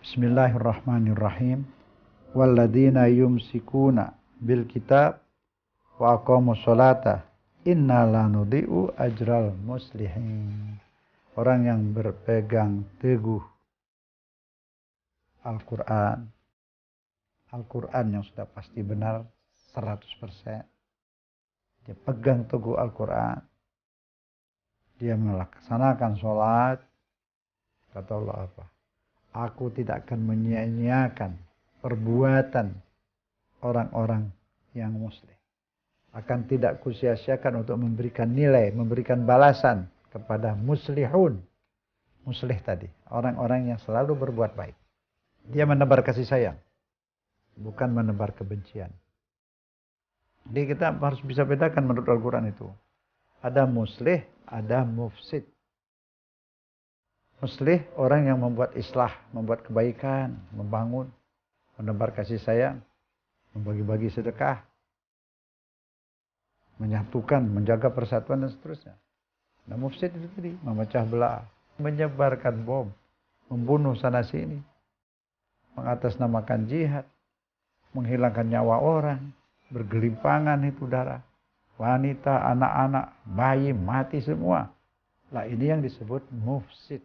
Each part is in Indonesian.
Bismillahirrahmanirrahim. Walladzina yumsikuna bil kitab wa aqamus sholata inna la nudhi'u ajral muslihin. Orang yang berpegang teguh Al-Quran yang sudah pasti benar 100%. Dia pegang teguh Al-Quran, dia melaksanakan sholat. Kata Allah apa? Aku tidak akan menyia-nyiakan perbuatan orang-orang yang muslim. Akan tidak kusia-siakan untuk memberikan nilai, memberikan balasan kepada muslihun. Muslih tadi, orang-orang yang selalu berbuat baik. Dia menebar kasih sayang, bukan menebar kebencian. Jadi kita harus bisa bedakan menurut Al-Quran itu. Ada muslih, ada mufsid. Muslih orang yang membuat islah, membuat kebaikan, membangun, menebar kasih sayang, membagi-bagi sedekah, menyatukan, menjaga persatuan dan seterusnya. Nah, mufsid itu tadi memecah belah, menyebarkan bom, membunuh sana sini, mengatasnamakan jihad, menghilangkan nyawa orang, bergelimpangan itu darah, wanita, anak-anak, bayi mati semua. Lah ini yang disebut mufsid.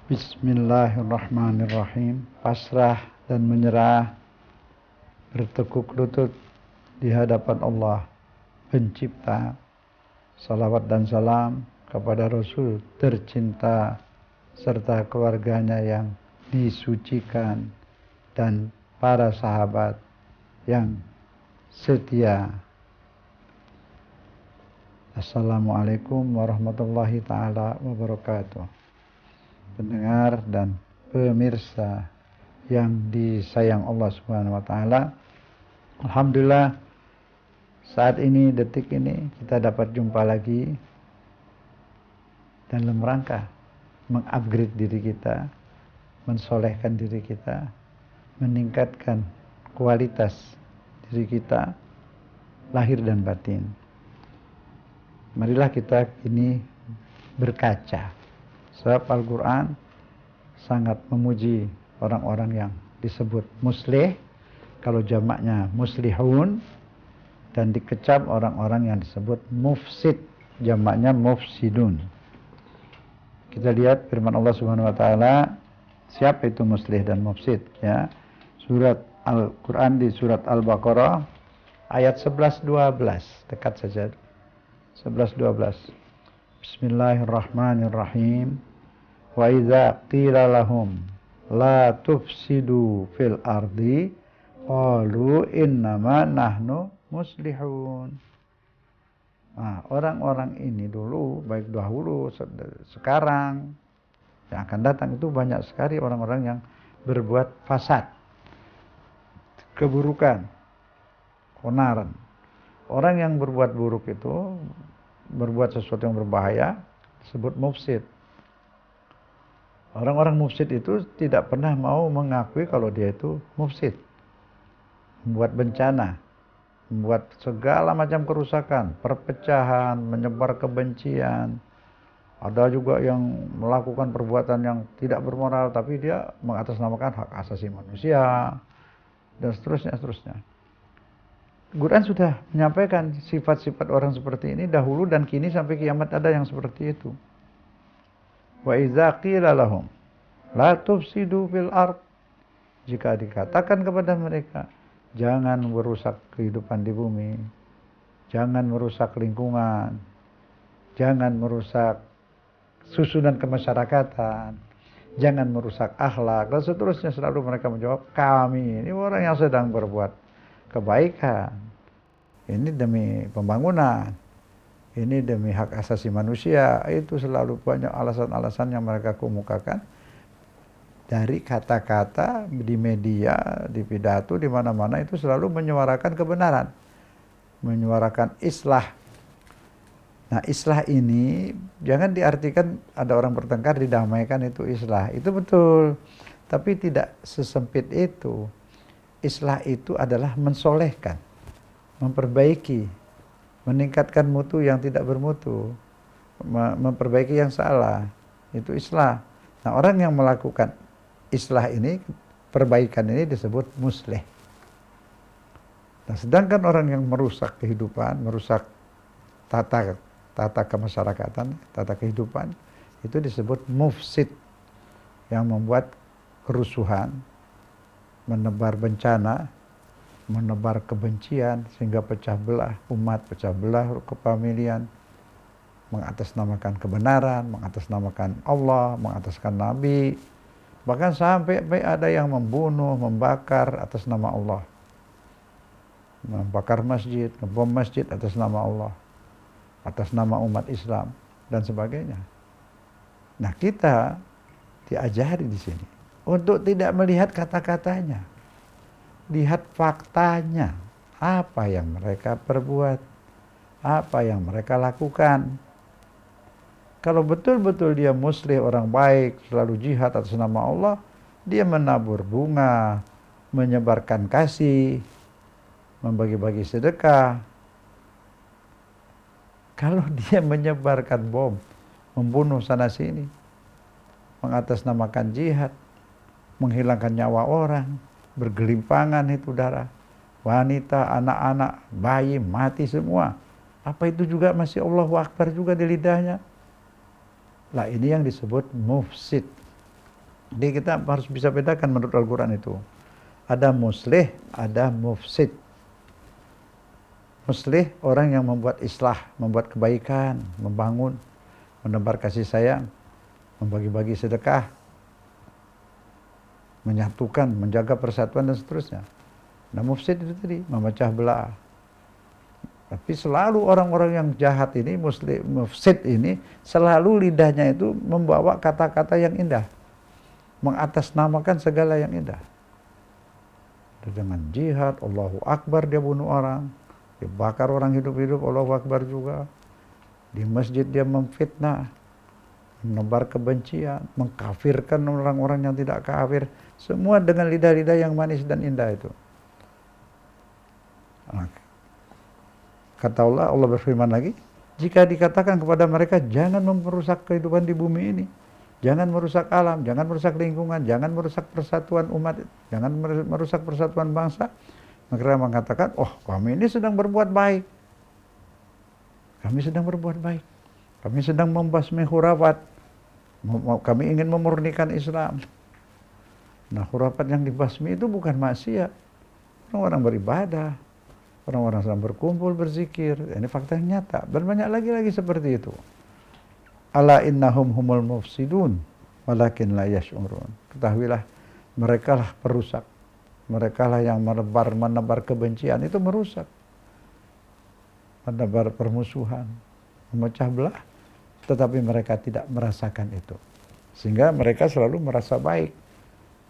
Bismillahirrahmanirrahim. Pasrah dan menyerah, bertekuk lutut di hadapan Allah Pencipta. Salawat dan salam kepada Rasul tercinta serta keluarganya yang disucikan dan para sahabat yang setia. Assalamualaikum warahmatullahi ta'ala wabarakatuh. Pendengar dan pemirsa yang disayang Allah Subhanahu wa taala. Alhamdulillah saat ini, detik ini kita dapat jumpa lagi dalam rangka mengupgrade diri kita, mensolehkan diri kita, meningkatkan kualitas diri kita lahir dan batin. Marilah kita ini berkaca. Sebab Al-Quran sangat memuji orang-orang yang disebut muslih, kalau jamaknya muslihun, dan dikecam orang-orang yang disebut mufsid, jamaknya mufsidun. Kita lihat firman Allah Subhanahu wa taala, siapa itu muslih dan mufsid, ya. Surat Al-Quran di surat Al-Baqarah ayat 11-12, dekat saja. 11-12. Bismillahirrahmanirrahim. Wa idza qila lahum la tufsidu fil ardi qalu innama nahnu muslihun. Nah, orang-orang ini dulu, baik dahulu, sekarang, yang akan datang itu banyak sekali orang-orang yang berbuat fasad, keburukan, keonaran. Orang yang berbuat buruk itu, berbuat sesuatu yang berbahaya, disebut mufsid. Orang-orang mufsid itu tidak pernah mau mengakui kalau dia itu mufsid. Membuat bencana, membuat segala macam kerusakan, perpecahan, menyebar kebencian. Ada juga yang melakukan perbuatan yang tidak bermoral, tapi dia mengatasnamakan hak asasi manusia, dan seterusnya. Quran sudah menyampaikan sifat-sifat orang seperti ini dahulu dan kini sampai kiamat ada yang seperti itu. Wa idza qila lahum la tufsidu fil ard, jika dikatakan kepada mereka jangan merusak kehidupan di bumi, jangan merusak lingkungan, jangan merusak susunan kemasyarakatan, jangan merusak akhlak, dan seterusnya, selalu mereka menjawab, kami ini orang yang sedang berbuat kebaikan, ini demi pembangunan, ini demi hak asasi manusia. Itu selalu banyak alasan-alasan yang mereka kemukakan dari kata-kata di media, di pidato, di mana-mana itu selalu menyuarakan kebenaran, menyuarakan islah, Nah, islah ini jangan diartikan ada orang bertengkar didamaikan itu islah. Itu betul. Tapi tidak sesempit itu. Islah itu adalah mensolehkan, memperbaiki, meningkatkan mutu yang tidak bermutu, memperbaiki yang salah. Itu islah. Nah, orang yang melakukan islah ini, perbaikan ini disebut muslih. Nah, sedangkan orang yang merusak kehidupan, merusak tata kemasyarakatan, tata kehidupan, itu disebut mufsid, yang membuat kerusuhan, menebar bencana, menebar kebencian sehingga pecah belah umat, pecah belah kefamilian, mengatasnamakan kebenaran, mengatasnamakan Allah, mengataskan Nabi, bahkan sampai ada yang membunuh, membakar atas nama Allah, membakar masjid, ngebom masjid atas nama Allah, atas nama umat Islam dan sebagainya. Nah, kita diajari di sini untuk tidak melihat kata-katanya, lihat faktanya, apa yang mereka perbuat, apa yang mereka lakukan. Kalau betul-betul dia muslim, orang baik, selalu jihad atas nama Allah, dia menabur bunga, menyebarkan kasih, membagi-bagi sedekah. Kalau dia menyebarkan bom, membunuh sana sini, mengatasnamakan jihad, menghilangkan nyawa orang, bergelimpangan itu darah, wanita, anak-anak, bayi mati semua. Apa itu juga masih Allahu Akbar juga di lidahnya? Lah, ini yang disebut mufsid. Jadi kita harus bisa bedakan menurut Al-Quran itu. Ada muslih, ada mufsid. Muslih orang yang membuat islah, membuat kebaikan, membangun, menebar kasih sayang, membagi-bagi sedekah, menyatukan, menjaga persatuan dan seterusnya. Nah, mufsid itu tadi memecah belah. Tapi selalu orang-orang yang jahat ini, muslim, mufsid ini, selalu lidahnya itu membawa kata-kata yang indah, mengatasnamakan segala yang indah. Dengan jihad, Allahu Akbar, dia bunuh orang, dia bakar orang hidup-hidup, Allahu Akbar juga. Di masjid dia memfitnah, menebar kebencian, mengkafirkan orang-orang yang tidak kafir. Semua dengan lidah-lidah yang manis dan indah itu. Nah, kata Allah, Allah berfirman lagi, jika dikatakan kepada mereka, jangan merusak kehidupan di bumi ini, jangan merusak alam, jangan merusak lingkungan, jangan merusak persatuan umat, jangan merusak persatuan bangsa, mereka mengatakan, oh, kami ini sedang berbuat baik. Kami sedang berbuat baik. Kami sedang membasmi khurafat. Kami ingin memurnikan Islam. Nah, khurafat yang dibasmi itu bukan maksiat. Orang-orang beribadah. Orang-orang sedang berkumpul, berzikir. Ini fakta yang nyata. Dan banyak lagi seperti itu. Ala innahum humul mufsidun. Walakin la yash'urun. Ketahuilah, mereka lah perusak. Mereka lah yang menebar kebencian. Itu merusak. Menebar permusuhan. Memecah belah. Tetapi mereka tidak merasakan itu. Sehingga mereka selalu merasa baik.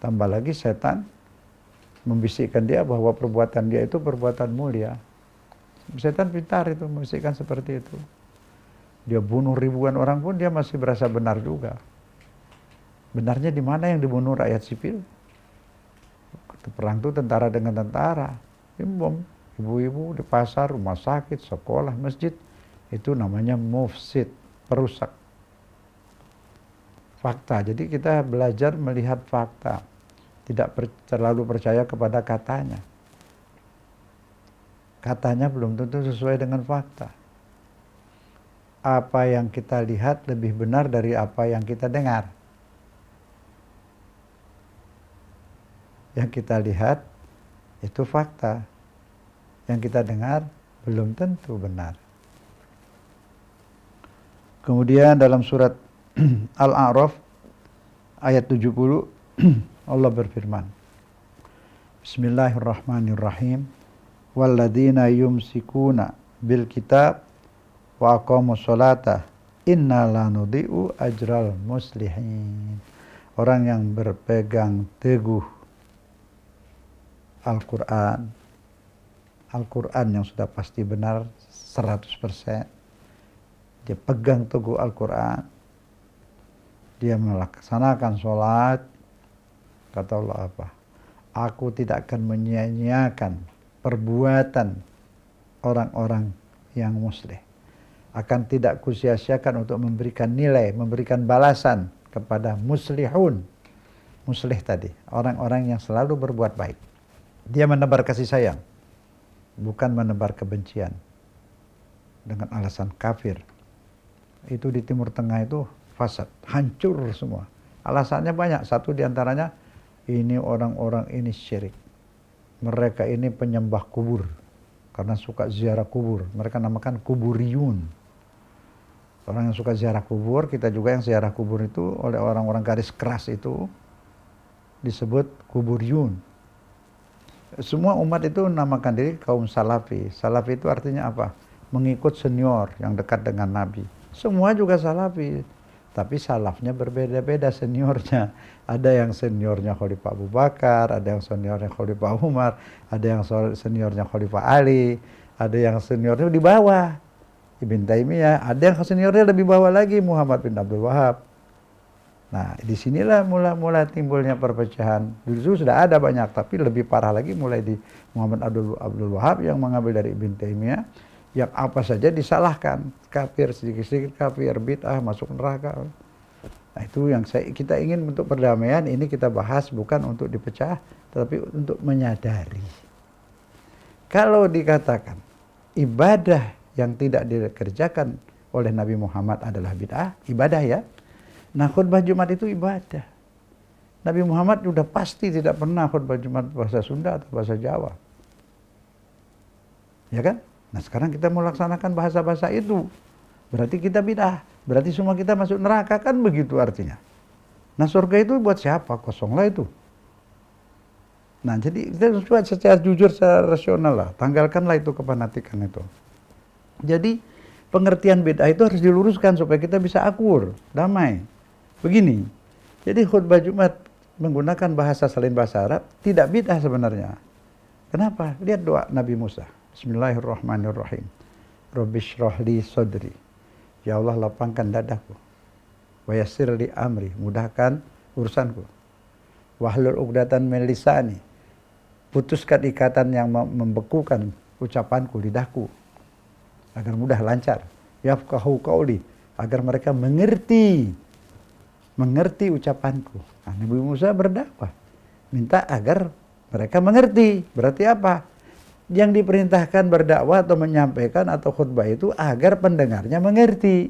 Tambah lagi setan membisikkan dia bahwa perbuatan dia itu perbuatan mulia. Setan pintar itu membisikkan seperti itu. Dia bunuh ribuan orang pun dia masih berasa benar juga. Benarnya di mana yang dibunuh rakyat sipil? Perang itu tentara dengan tentara. Bom, ibu-ibu di pasar, rumah sakit, sekolah, masjid. Itu namanya mufsid, perusak. Fakta. Jadi kita belajar melihat fakta. Tidak terlalu percaya kepada katanya. Katanya belum tentu sesuai dengan fakta. Apa yang kita lihat lebih benar dari apa yang kita dengar. Yang kita lihat itu fakta. Yang kita dengar belum tentu benar. Kemudian dalam surat Al-A'raf ayat 70 Allah berfirman, Bismillahirrahmanirrahim. Walladzina yumsikuna bil kitab wa aqamus sholata inna la nudhi'u ajral muslihin. Orang yang berpegang teguh Al-Quran, Al-Quran yang sudah pasti benar 100%, dia pegang teguh Al-Quran, dia melaksanakan sholat, kata Allah apa? Aku tidak akan menyia-nyiakan perbuatan orang-orang yang muslih. Akan tidak kusia-siakan untuk memberikan nilai, memberikan balasan kepada muslihun. Muslih tadi, orang-orang yang selalu berbuat baik. Dia menebar kasih sayang, bukan menebar kebencian dengan alasan kafir. Itu di Timur Tengah itu fasad, hancur semua. Alasannya banyak. Satu diantaranya, ini orang-orang ini syirik. Mereka ini penyembah kubur karena suka ziarah kubur. Mereka namakan kuburiyun. Orang yang suka ziarah kubur, kita juga yang ziarah kubur itu oleh orang-orang garis keras itu disebut kuburiyun. Semua umat itu namakan diri kaum salafi. Salafi itu artinya apa? Mengikut senior yang dekat dengan Nabi. Semua juga salafi, tapi salafnya berbeda-beda seniornya. Ada yang seniornya Khalifah Abu Bakar, ada yang seniornya Khalifah Umar, ada yang seniornya Khalifah Ali, ada yang seniornya di bawah Ibn Taimiyah, ada yang seniornya lebih bawah lagi Muhammad bin Abdul Wahab. Nah, disinilah mula-mula timbulnya perpecahan. Dulu sudah ada banyak, tapi lebih parah lagi mulai di Muhammad Abdul Wahab yang mengambil dari Ibn Taimiyah, yang apa saja disalahkan, kafir, sedikit-sedikit kafir, bid'ah, masuk neraka. Nah, itu yang kita ingin untuk perdamaian, ini kita bahas bukan untuk dipecah, tetapi untuk menyadari. Kalau dikatakan ibadah yang tidak dikerjakan oleh Nabi Muhammad adalah bid'ah, ibadah ya. Nah, khutbah Jumat itu ibadah. Nabi Muhammad sudah pasti tidak pernah khutbah Jumat bahasa Sunda atau bahasa Jawa. Ya kan? Nah, sekarang kita mau laksanakan bahasa-bahasa itu. Berarti kita bid'ah. Berarti semua kita masuk neraka, kan begitu artinya. Nah, surga itu buat siapa? Kosonglah itu. Nah, jadi kita coba secara jujur, secara rasional lah. Tanggalkanlah itu kefanatikan itu. Jadi, pengertian bid'ah itu harus diluruskan supaya kita bisa akur, damai. Begini, jadi khutbah Jumat menggunakan bahasa selain bahasa Arab tidak bid'ah sebenarnya. Kenapa? Lihat doa Nabi Musa. Bismillahirrahmanirrahim. Rabbi shrah li sadri. Ya Allah, lapangkan dadaku. Wa yassir li amri, mudahkan urusanku. Wahlul 'uqdatan min lisani. Putuskan ikatan yang membekukan ucapanku, lidahku, agar mudah lancar. Yafqahu qauli, agar mereka mengerti ucapanku. Nah, Nabi Musa berdakwah, minta agar mereka mengerti. Berarti apa? Yang diperintahkan berdakwah atau menyampaikan atau khutbah itu agar pendengarnya mengerti.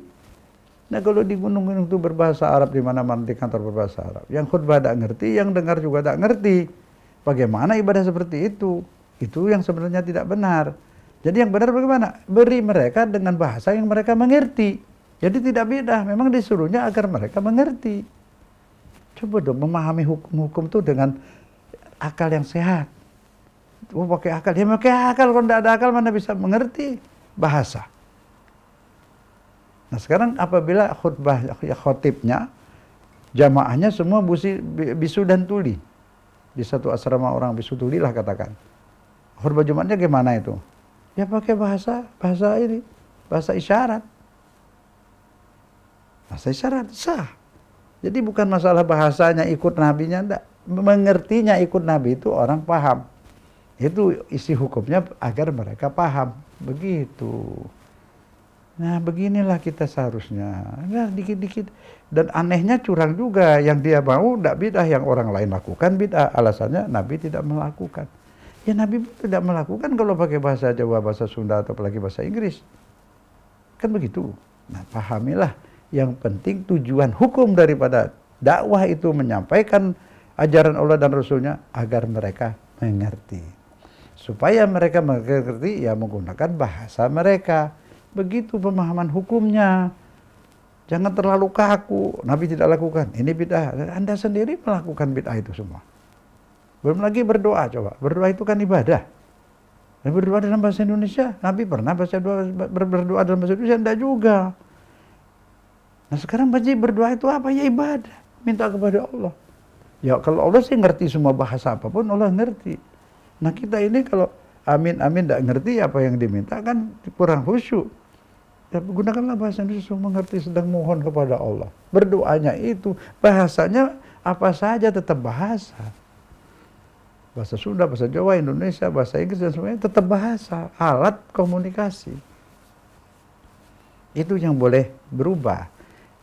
Nah, kalau di gunung-gunung itu berbahasa Arab, di mana-mana di kantor berbahasa Arab, yang khutbah tak ngerti, yang dengar juga tak ngerti. Bagaimana ibadah seperti itu? Itu yang sebenarnya tidak benar. Jadi yang benar bagaimana? Beri mereka dengan bahasa yang mereka mengerti. Jadi tidak beda, memang disuruhnya agar mereka mengerti. Coba dong memahami hukum-hukum itu dengan akal yang sehat. Oh, pakai akal. Dia pakai akal, kalau tidak ada akal mana bisa mengerti bahasa. Nah, sekarang apabila khutbah khotibnya, jamaahnya semua bisu dan tuli. Di satu asrama orang bisu tuli lah katakan. Khutbah Jumatnya gimana itu? Ya pakai bahasa ini, bahasa isyarat. Bahasa isyarat sah. Jadi bukan masalah bahasanya ikut nabinya, enggak. Mengertinya ikut nabi itu orang paham. Itu isi hukumnya agar mereka paham. Begitu. Nah, beginilah kita seharusnya. Nah, dikit-dikit. Dan anehnya curang juga. Yang dia mau enggak bid'ah, yang orang lain lakukan bid'ah. Alasannya Nabi tidak melakukan. Ya, Nabi tidak melakukan kalau pakai bahasa Jawa, bahasa Sunda, atau apalagi bahasa Inggris. Kan begitu. Nah, pahamilah. Yang penting tujuan hukum daripada dakwah itu menyampaikan ajaran Allah dan Rasulnya agar mereka mengerti. Supaya mereka mengerti, ya menggunakan bahasa mereka. Begitu pemahaman hukumnya. Jangan terlalu kaku. Nabi tidak lakukan. Ini bid'ah. Anda sendiri melakukan bid'ah itu semua. Belum lagi berdoa, coba. Berdoa itu kan ibadah. Dan berdoa dalam bahasa Indonesia. Nabi pernah berdoa dalam bahasa Indonesia? Tidak juga. Nah, sekarang berdoa itu apa? Ya ibadah. Minta kepada Allah. Ya kalau Allah sih ngerti semua bahasa apapun, Allah ngerti. Nah, kita ini kalau amin tidak ngerti apa yang diminta kan kurang khusyuk. Ya, gunakanlah bahasa Indonesia mengerti, sedang mohon kepada Allah. Berdoanya itu, bahasanya apa saja tetap bahasa. Bahasa Sunda, bahasa Jawa, Indonesia, bahasa Inggris, dan semuanya tetap bahasa. Alat komunikasi. Itu yang boleh berubah.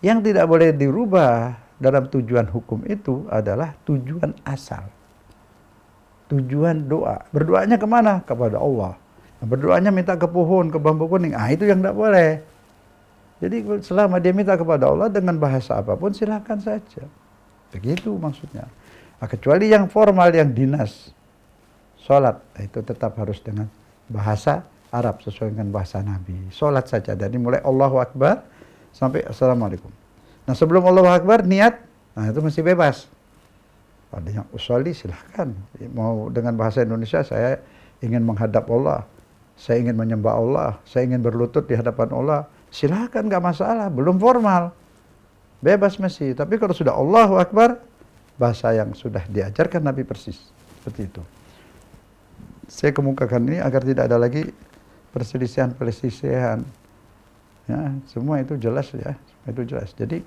Yang tidak boleh dirubah dalam tujuan hukum itu adalah tujuan asal. Tujuan doa. Berdoanya kemana? Kepada Allah. Berdoanya minta ke pohon, ke bambu kuning. Itu yang tidak boleh. Jadi selama dia minta kepada Allah dengan bahasa apapun silakan saja. Begitu maksudnya. Kecuali yang formal, yang dinas. Sholat, itu tetap harus dengan bahasa Arab sesuai dengan bahasa Nabi. Sholat saja. Dari mulai Allahu Akbar sampai Assalamualaikum. Nah sebelum Allahu Akbar niat, itu masih bebas. Ada yang usolli silahkan. Mau dengan bahasa Indonesia, saya ingin menghadap Allah. Saya ingin menyembah Allah, saya ingin berlutut di hadapan Allah, silakan, nggak masalah, belum formal, bebas masih. Tapi kalau sudah Allahu Akbar, bahasa yang sudah diajarkan Nabi persis, seperti itu. Saya kemukakan ini agar tidak ada lagi perselisihan. Ya, semua itu jelas ya, itu jelas. Jadi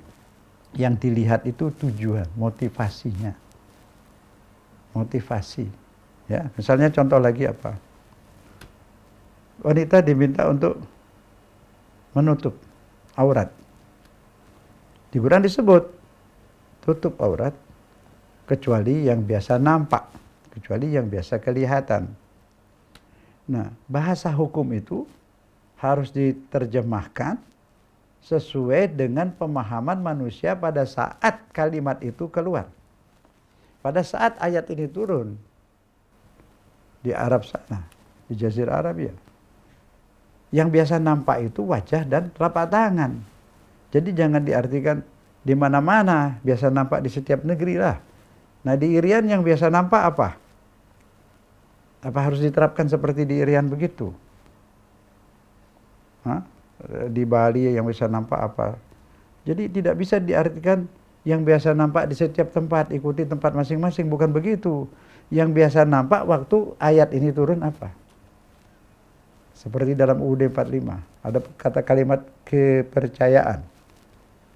yang dilihat itu tujuan, motivasinya, motivasi. Ya, misalnya contoh lagi apa? Wanita diminta untuk menutup aurat. Di Quran disebut tutup aurat kecuali yang biasa nampak, kecuali yang biasa kelihatan. Nah, bahasa hukum itu harus diterjemahkan sesuai dengan pemahaman manusia pada saat kalimat itu keluar. Pada saat ayat ini turun di Arab sana, di Jazirah Arab ya. Yang biasa nampak itu wajah dan telapak tangan. Jadi jangan diartikan di mana-mana, biasa nampak di setiap negeri lah. Nah di Irian yang biasa nampak apa? Apa harus diterapkan seperti di Irian begitu? Di Bali yang bisa nampak apa? Jadi tidak bisa diartikan yang biasa nampak di setiap tempat, ikuti tempat masing-masing, bukan begitu. Yang biasa nampak waktu ayat ini turun apa? Seperti dalam UUD 45, ada kata kalimat kepercayaan.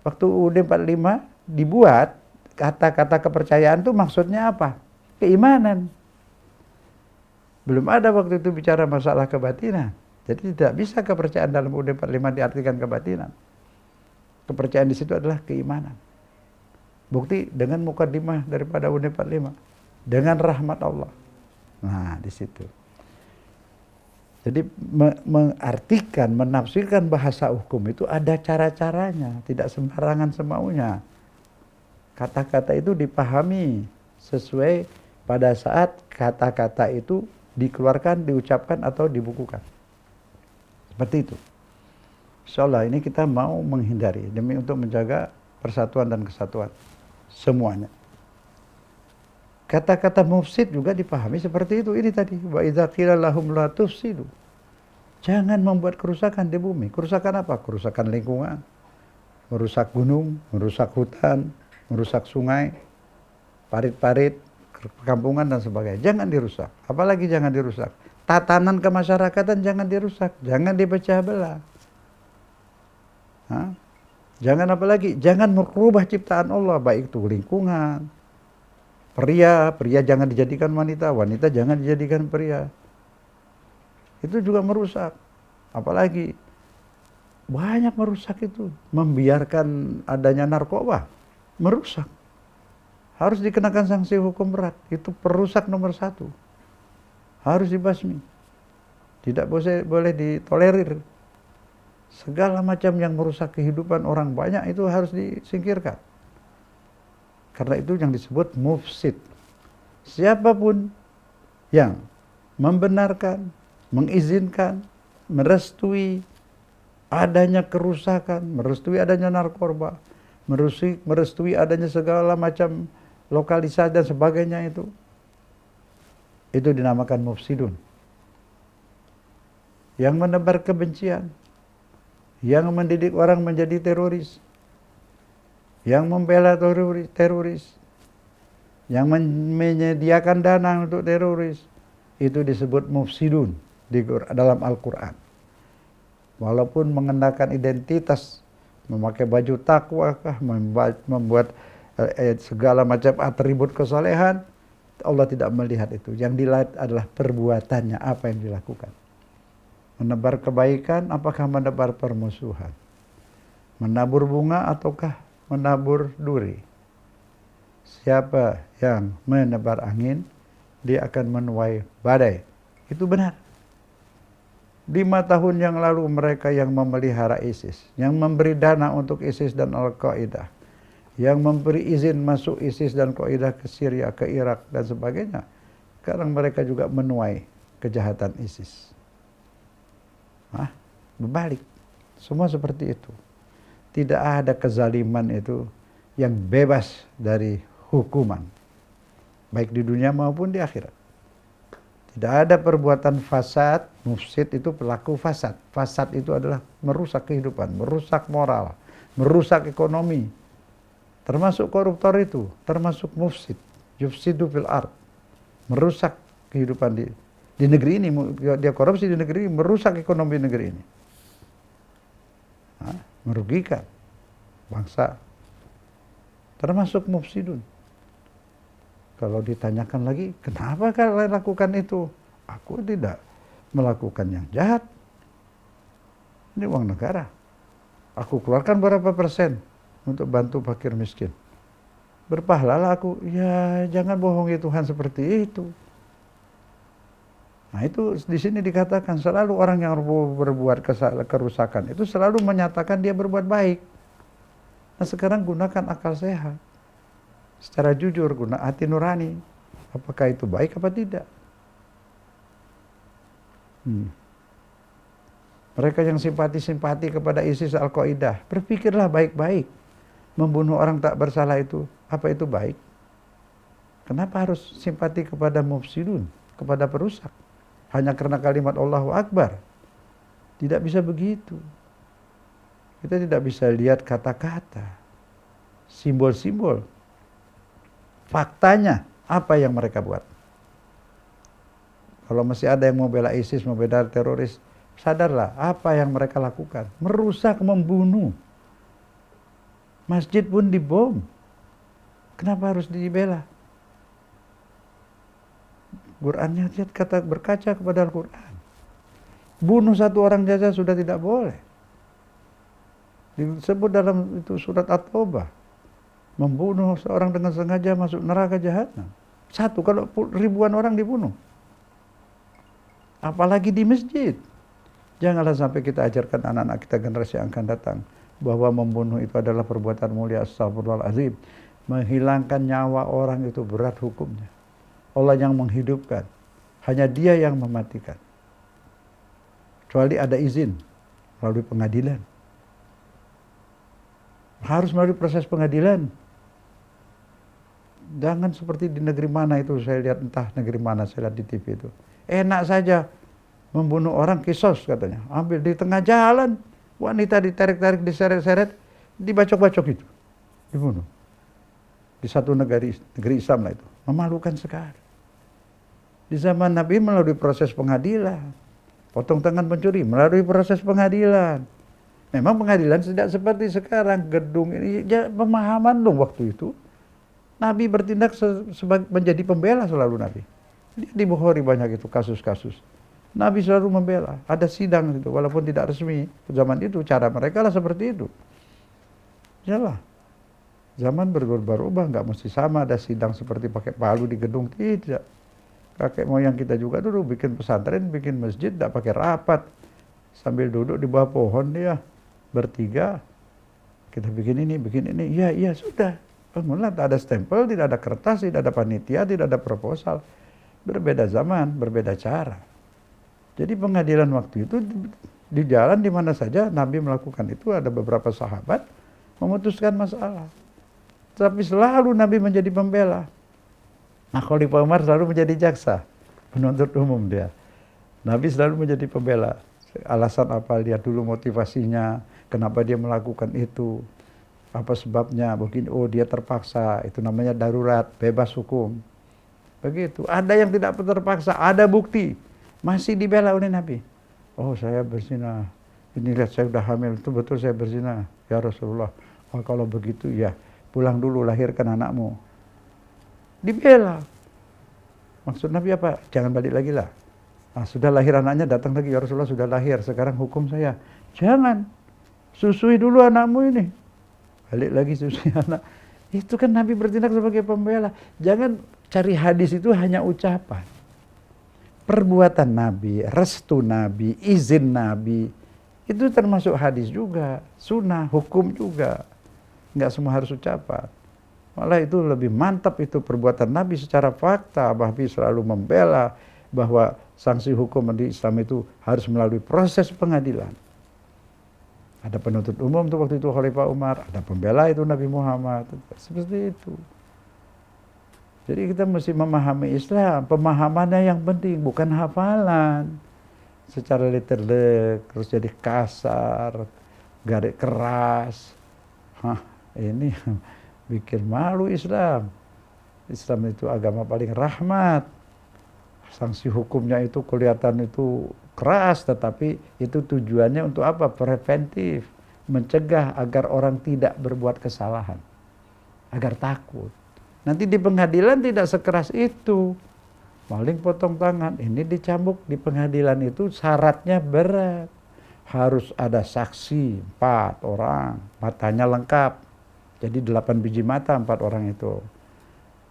Waktu UUD 45 dibuat, kata-kata kepercayaan itu maksudnya apa? Keimanan. Belum ada waktu itu bicara masalah kebatinan. Jadi tidak bisa kepercayaan dalam UUD 45 diartikan kebatinan. Kepercayaan di situ adalah keimanan. Bukti dengan mukadimah daripada UUD 45. Dengan rahmat Allah. Nah, di situ. Jadi mengartikan, menafsirkan bahasa hukum itu ada cara-caranya, tidak sembarangan semaunya. Kata-kata itu dipahami sesuai pada saat kata-kata itu dikeluarkan, diucapkan atau dibukukan. Seperti itu. Insyaallah ini kita mau menghindari demi untuk menjaga persatuan dan kesatuan semuanya. Kata-kata mufsid juga dipahami seperti itu. Ini tadi, wa idza qila lahum la tufsidu. Jangan membuat kerusakan di bumi. Kerusakan apa? Kerusakan lingkungan. Merusak gunung, merusak hutan, merusak sungai, parit-parit, perkampungan dan sebagainya. Jangan dirusak. Apalagi jangan dirusak. Tatanan kemasyarakatan jangan dirusak, jangan dipecah belah. Jangan apalagi, jangan merubah ciptaan Allah, baik itu lingkungan. Pria jangan dijadikan wanita, wanita jangan dijadikan pria. Itu juga merusak. Apalagi banyak merusak itu. Membiarkan adanya narkoba, merusak. Harus dikenakan sanksi hukum berat. Itu perusak nomor 1. Harus dibasmi. Tidak boleh ditolerir. Segala macam yang merusak kehidupan orang banyak itu harus disingkirkan. Karena itu yang disebut mufsid. Siapapun yang membenarkan, mengizinkan, merestui adanya kerusakan, merestui adanya narkoba, merestui adanya segala macam lokalisasi dan sebagainya itu dinamakan mufsidun. Yang menebar kebencian, yang mendidik orang menjadi teroris, yang membela teroris, yang menyediakan dana untuk teroris, itu disebut mufsidun dalam Al-Quran. walaupun mengenakan identitas, memakai baju takwa kah, membuat segala macam atribut kesalehan, Allah tidak melihat itu. Yang dilihat adalah perbuatannya, apa yang dilakukan. Menebar kebaikan, apakah menebar permusuhan? Menabur bunga ataukah menabur duri? Siapa yang menebar angin, dia akan menuai badai. Itu benar. 5 tahun yang lalu mereka yang memelihara ISIS, yang memberi dana untuk ISIS dan Al-Qaeda, yang memberi izin masuk ISIS dan Qaeda ke Syria, ke Irak dan sebagainya, sekarang mereka juga menuai kejahatan ISIS. Berbalik. Semua seperti itu. Tidak ada kezaliman itu yang bebas dari hukuman, baik di dunia maupun di akhirat. Tidak ada perbuatan fasad, mufsid itu pelaku fasad. Fasad itu adalah merusak kehidupan, merusak moral, merusak ekonomi. Termasuk koruptor itu, termasuk mufsid. Yufsidu fil ard. Merusak kehidupan di negeri ini. Dia korupsi di negeri ini, merusak ekonomi negeri ini. Merugikan bangsa. Termasuk mufsidun. Kalau ditanyakan lagi, kenapa kalian lakukan itu? Aku tidak melakukan yang jahat. Ini uang negara. Aku keluarkan berapa persen untuk bantu fakir miskin. Berpahlalah aku. Ya, jangan bohongi Tuhan seperti itu. Nah, itu di sini dikatakan selalu orang yang berbuat kerusakan itu selalu menyatakan dia berbuat baik. Nah, sekarang gunakan akal sehat. Secara jujur, guna hati nurani. Apakah itu baik apa tidak? Mereka yang simpati-simpati kepada ISIS Al-Qaeda, berpikirlah baik-baik. Membunuh orang tak bersalah itu, apa itu baik? Kenapa harus simpati kepada mufsidun, kepada perusak? Hanya karena kalimat Allahu Akbar. Tidak bisa begitu. Kita tidak bisa lihat kata-kata, simbol-simbol. Faktanya, apa yang mereka buat? Kalau masih ada yang mau bela ISIS, mau bela teroris, sadarlah apa yang mereka lakukan. Merusak, membunuh. Masjid pun dibom. Kenapa harus dibela? Qurannya kata berkaca kepada Al-Quran. Bunuh satu orang saja sudah tidak boleh. Disebut dalam itu surat At-Taubah. Membunuh seorang dengan sengaja masuk neraka jahanam. Satu, kalau ribuan orang dibunuh. Apalagi di masjid. Janganlah sampai kita ajarkan anak-anak kita generasi yang akan datang bahwa membunuh itu adalah perbuatan mulia. Astagfirullahaladzim. Menghilangkan nyawa orang itu berat hukumnya. Allah yang menghidupkan. Hanya Dia yang mematikan. Kecuali ada izin melalui pengadilan. Harus melalui proses pengadilan. Jangan seperti di negeri mana itu, saya lihat entah negeri mana, saya lihat di TV itu. Enak saja membunuh orang, kisos katanya. Ambil di tengah jalan, wanita ditarik-tarik, diseret-seret, dibacok-bacok itu. Dibunuh. Di satu negeri Islam lah itu. Memalukan sekali. Di zaman Nabi melalui proses pengadilan. Potong tangan pencuri melalui proses pengadilan. Memang pengadilan tidak seperti sekarang, gedung ini, ya, pemahaman dong waktu itu. Nabi bertindak menjadi pembela selalu Nabi. Di Bukhari banyak itu kasus-kasus. Nabi selalu membela. Ada sidang itu, walaupun tidak resmi. Zaman itu cara mereka lah seperti itu. Yalah. Zaman berubah, nggak mesti sama ada sidang seperti pakai palu di gedung, tidak. Kakek moyang kita juga dulu bikin pesantren, bikin masjid, tidak pakai rapat. Sambil duduk di bawah pohon dia bertiga. Kita bikin ini. Iya sudah. Mulai tak ada stempel, tidak ada kertas, tidak ada panitia, tidak ada proposal. Berbeda zaman, berbeda cara. Jadi pengadilan waktu itu di jalan di mana saja Nabi melakukan itu, ada beberapa sahabat memutuskan masalah. Tapi selalu Nabi menjadi pembela. Nah, Khalifah Umar selalu menjadi jaksa, penuntut umum dia. Nabi selalu menjadi pembela. Alasan apa, lihat dulu motivasinya, kenapa dia melakukan itu. Apa sebabnya? Mungkin dia terpaksa, itu namanya darurat, bebas hukum. Begitu. Ada yang tidak terpaksa, ada bukti, masih dibela oleh Nabi. Oh, saya berzina, Ini lihat saya udah hamil, itu betul saya berzina. Ya Rasulullah, oh, kalau begitu ya pulang dulu lahirkan anakmu. Dibela. Maksud Nabi apa? Jangan balik lagi lah. Nah, sudah lahir anaknya, datang lagi, ya Rasulullah sudah lahir, sekarang hukum saya. Jangan, susui dulu anakmu ini. Balik lagi susui anak. Itu kan Nabi bertindak sebagai pembela. Jangan cari hadis itu hanya ucapan. Perbuatan Nabi, restu Nabi, izin Nabi, itu termasuk hadis juga, sunnah, hukum juga. Nggak semua harus ucapan. Malah itu lebih mantap itu perbuatan Nabi secara fakta. Nabi selalu membela bahwa sanksi hukum di Islam itu harus melalui proses pengadilan. Ada penuntut umum tuh waktu itu Khalifah Umar, ada pembela itu Nabi Muhammad, seperti itu. Jadi kita mesti memahami Islam, pemahamannya yang penting, bukan hafalan. Secara letterlek, terus jadi kasar, garis keras. Ini bikin malu Islam. Islam itu agama paling rahmat. Sanksi hukumnya itu kelihatan itu keras, tetapi itu tujuannya untuk apa? Preventif, mencegah agar orang tidak berbuat kesalahan, agar takut. Nanti di pengadilan tidak sekeras itu. Maling potong tangan, ini dicambuk di pengadilan itu syaratnya berat. Harus ada saksi 4 orang, matanya lengkap. Jadi 8 biji mata 4 orang itu.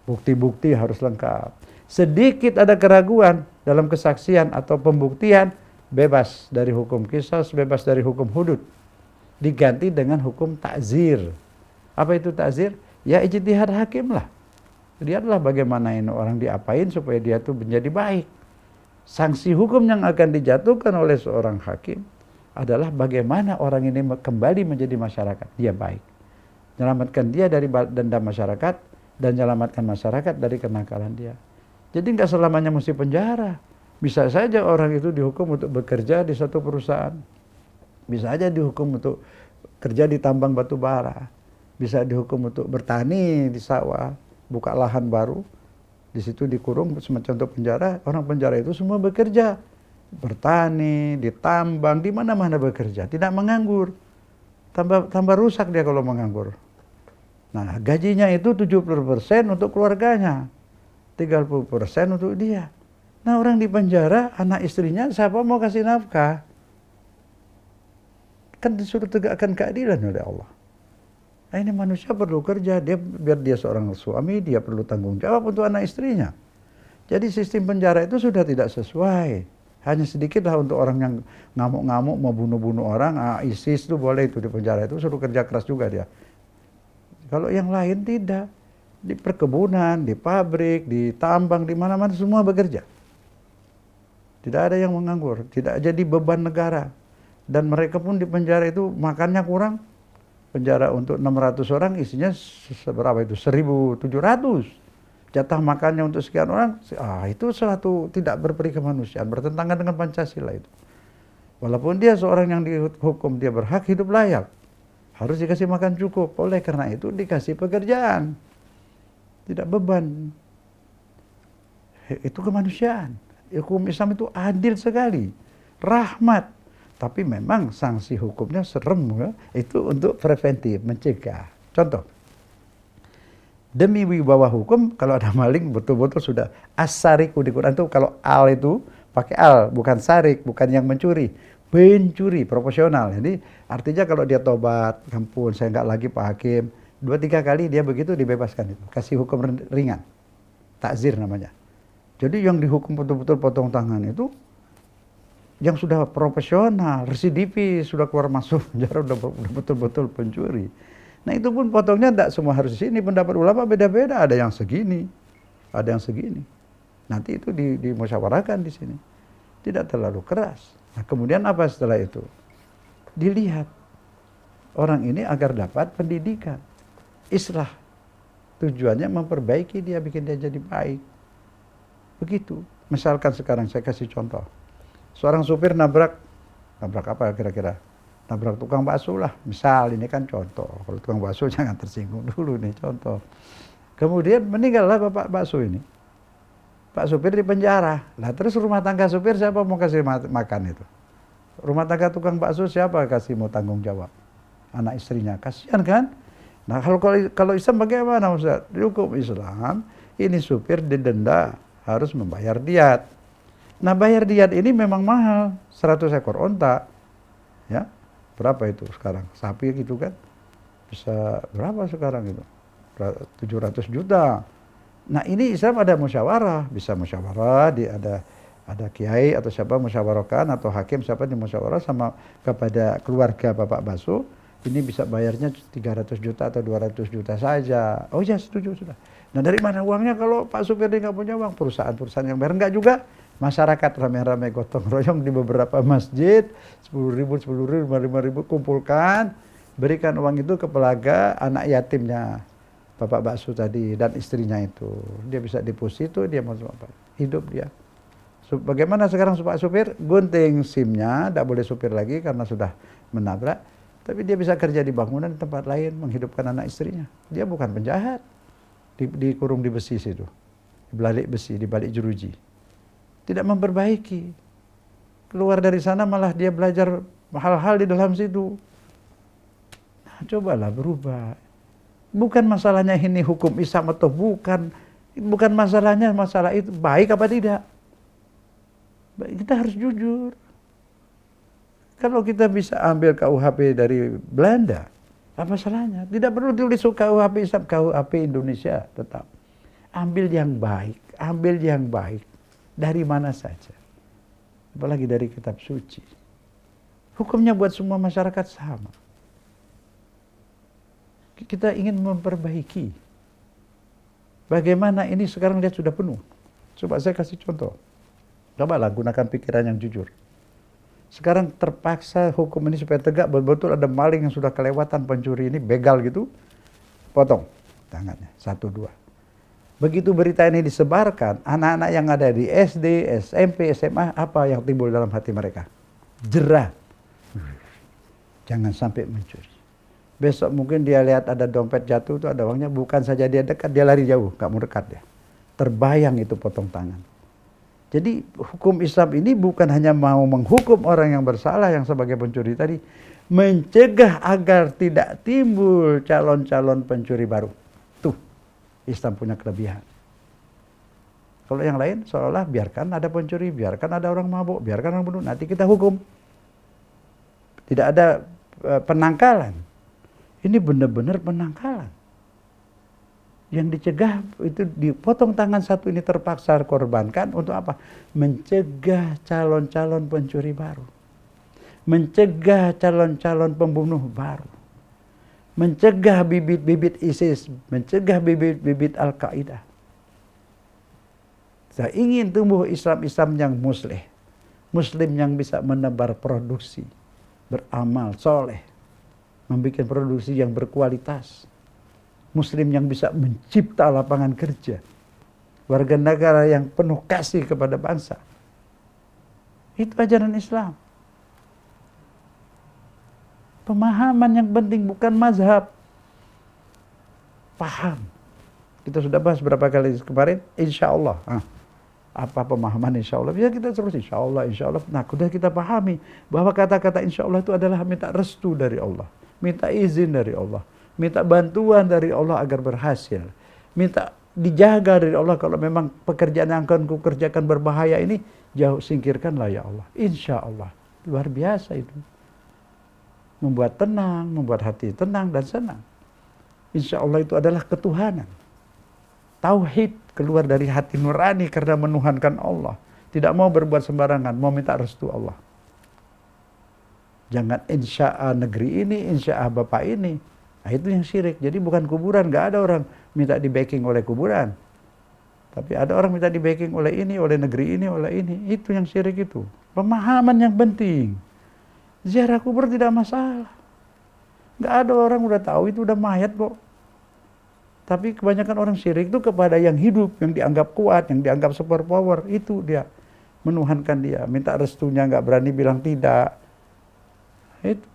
Bukti-bukti harus lengkap. Sedikit ada keraguan dalam kesaksian atau pembuktian, bebas dari hukum qisas, bebas dari hukum hudud. Diganti dengan hukum takzir. Apa itu takzir? Ya ijtihad hakim lah. Lihatlah bagaimana ini orang diapain supaya dia tuh menjadi baik. Sanksi hukum yang akan dijatuhkan oleh seorang hakim adalah bagaimana orang ini kembali menjadi masyarakat. Dia baik. Menyelamatkan dia dari dendam masyarakat dan menyelamatkan masyarakat dari kenakalan dia. Jadi nggak selamanya mesti penjara. Bisa saja orang itu dihukum untuk bekerja di satu perusahaan. Bisa aja dihukum untuk kerja di tambang batu bara. Bisa dihukum untuk bertani di sawah, buka lahan baru. Di situ dikurung semacam untuk penjara. Orang penjara itu semua bekerja. Bertani, ditambang, di mana-mana bekerja. Tidak menganggur. Tambah rusak dia kalau menganggur. Nah, gajinya itu 70% untuk keluarganya. 30% untuk dia. Nah, orang di penjara, anak istrinya siapa mau kasih nafkah? Kan disuruh tegakkan keadilan oleh Allah. Nah, ini manusia perlu kerja, biar dia seorang suami, dia perlu tanggung jawab untuk anak istrinya. Jadi sistem penjara itu sudah tidak sesuai. Hanya sedikitlah untuk orang yang ngamuk-ngamuk mau bunuh-bunuh orang, ISIS itu boleh itu di penjara itu suruh kerja keras juga dia. Kalau yang lain tidak. Di perkebunan, di pabrik, di tambang, di mana-mana semua bekerja. Tidak ada yang menganggur, tidak jadi beban negara. Dan mereka pun di penjara itu makannya kurang. Penjara untuk 600 orang isinya seberapa itu? 1.700. Jatah makannya untuk sekian orang, itu suatu tidak berperi kemanusiaan, bertentangan dengan Pancasila itu. Walaupun dia seorang yang dihukum, dia berhak hidup layak. Harus dikasih makan cukup. Oleh karena itu dikasih pekerjaan. Tidak beban. Itu kemanusiaan. Hukum Islam itu adil sekali. Rahmat. Tapi memang sanksi hukumnya serem ya. Itu untuk preventif, mencegah. Contoh. Demi wibawa hukum, kalau ada maling betul-betul sudah as-sariku di Quran itu kalau al itu pakai al, bukan sarik, bukan yang mencuri. Pencuri, proporsional. Jadi artinya kalau dia tobat, ampun saya nggak lagi Pak Hakim, 2-3 kali dia begitu dibebaskan itu. Kasih hukum ringan. Takzir namanya. Jadi yang dihukum betul-betul potong tangan itu yang sudah profesional, residivis, sudah keluar masuk penjara, udah betul-betul pencuri. Nah itu pun potongnya tidak semua harus di sini. Pendapat ulama beda-beda. Ada yang segini, ada yang segini. Nanti itu dimusyawarahkan di sini. Tidak terlalu keras. Nah kemudian apa setelah itu? Dilihat orang ini agar dapat pendidikan. Islah. Tujuannya memperbaiki dia, bikin dia jadi baik. Begitu. Misalkan sekarang saya kasih contoh. Seorang supir nabrak apa kira-kira? Nabrak tukang bakso lah. Misal ini kan contoh. Kalau tukang bakso jangan tersinggung dulu nih contoh. Kemudian meninggallah bapak bakso ini. Pak supir di penjara. Lah terus rumah tangga supir siapa mau kasih makan itu? Rumah tangga tukang bakso siapa kasih mau tanggung jawab? Anak istrinya, kasihan kan? Nah kalau Islam bagaimana Ustaz? Di hukum Islam ini supir didenda harus membayar diat. Nah bayar diat ini memang mahal, 100 ekor onta, ya berapa itu sekarang? Sapi gitu kan? Bisa berapa sekarang itu? 700 juta. Nah ini Islam ada musyawarah, bisa musyawarah, ada kiai atau siapa musyawarahkan atau hakim siapa di musyawarah sama kepada keluarga Bapak Basu, ini bisa bayarnya 300 juta atau 200 juta saja. Oh ya setuju sudah. Nah dari mana uangnya kalau Pak supir nggak punya uang? Perusahaan-perusahaan yang bayar enggak juga. Masyarakat rame-rame gotong royong di beberapa masjid, 10.000, 10.000, 5.000 kumpulkan, berikan uang itu ke pelaga anak yatimnya Bapak Bakso tadi dan istrinya itu. Dia bisa deposito, dia mau apa? Hidup dia. Bagaimana sekarang Pak supir? Gunting SIM-nya, tidak boleh supir lagi karena sudah menabrak. Tapi dia bisa kerja di bangunan di tempat lain, menghidupkan anak istrinya. Dia bukan penjahat. Dikurung di besi situ. Di balik besi, di balik jeruji. Tidak memperbaiki. Keluar dari sana malah dia belajar hal-hal di dalam situ. Nah, cobalah berubah. Bukan masalahnya ini hukum Islam atau bukan. Bukan masalahnya masalah itu baik apa tidak. Kita harus jujur. Kalau kita bisa ambil KUHP dari Belanda, apa salahnya? Tidak perlu tulis KUHP Islam, KUHP Indonesia tetap. Ambil yang baik, ambil yang baik. Dari mana saja. Apalagi dari kitab suci. Hukumnya buat semua masyarakat sama. Kita ingin memperbaiki. Bagaimana ini sekarang dia sudah penuh. Coba saya kasih contoh. Cobalah gunakan pikiran yang jujur. Sekarang terpaksa hukum ini supaya tegak, betul-betul ada maling yang sudah kelewatan, pencuri ini begal gitu, potong tangannya, 1, 2. Begitu berita ini disebarkan, anak-anak yang ada di SD, SMP, SMA, apa yang timbul dalam hati mereka? Jerah. Jangan sampai mencuri. Besok mungkin dia lihat ada dompet jatuh, itu ada uangnya, bukan saja dia dekat, dia lari jauh, gak mau dekat dia. Terbayang itu potong tangan. Jadi hukum Islam ini bukan hanya mau menghukum orang yang bersalah yang sebagai pencuri tadi, mencegah agar tidak timbul calon-calon pencuri baru. Tuh, Islam punya kelebihan. Kalau yang lain seolah biarkan ada pencuri, biarkan ada orang mabuk, biarkan orang bunuh, nanti kita hukum. Tidak ada penangkalan. Ini benar-benar penangkalan. Yang dicegah itu dipotong tangan satu ini terpaksa korbankan untuk apa? Mencegah calon-calon pencuri baru. Mencegah calon-calon pembunuh baru. Mencegah bibit-bibit ISIS, mencegah bibit-bibit Al-Qaeda. Saya ingin tumbuh Islam-Islam yang muslih. Muslim yang bisa menebar produksi, beramal soleh, membuat produksi yang berkualitas. Muslim yang bisa mencipta lapangan kerja. Warga negara yang penuh kasih kepada bangsa. Itu ajaran Islam. Pemahaman yang penting bukan mazhab. Paham. Kita sudah bahas berapa kali kemarin. Insya Allah. Apa pemahaman insya Allah? Bisa kita terus insya Allah, insya Allah. Nah, sudah kita pahami bahwa kata-kata insya Allah itu adalah minta restu dari Allah. Minta izin dari Allah. Minta bantuan dari Allah agar berhasil. Minta dijaga dari Allah kalau memang pekerjaan yang akan kukerjakan berbahaya ini, jauh singkirkanlah ya Allah. Insya Allah. Luar biasa itu. Membuat tenang, membuat hati tenang dan senang. Insya Allah itu adalah ketuhanan. Tauhid keluar dari hati nurani karena menuhankan Allah. Tidak mau berbuat sembarangan, mau minta restu Allah. Jangan insya'a negeri ini, insya'a bapak ini. Nah, itu yang syirik. Jadi bukan kuburan, nggak ada orang minta di backing oleh kuburan. Tapi ada orang minta di backing oleh ini, oleh negeri ini, oleh ini. Itu yang syirik itu. Pemahaman yang penting. Ziarah kubur tidak masalah. Nggak ada orang udah tahu itu udah mayat kok. Tapi kebanyakan orang syirik itu kepada yang hidup, yang dianggap kuat, yang dianggap super power. Itu dia menuhankan dia. Minta restunya nggak berani bilang tidak. Itu.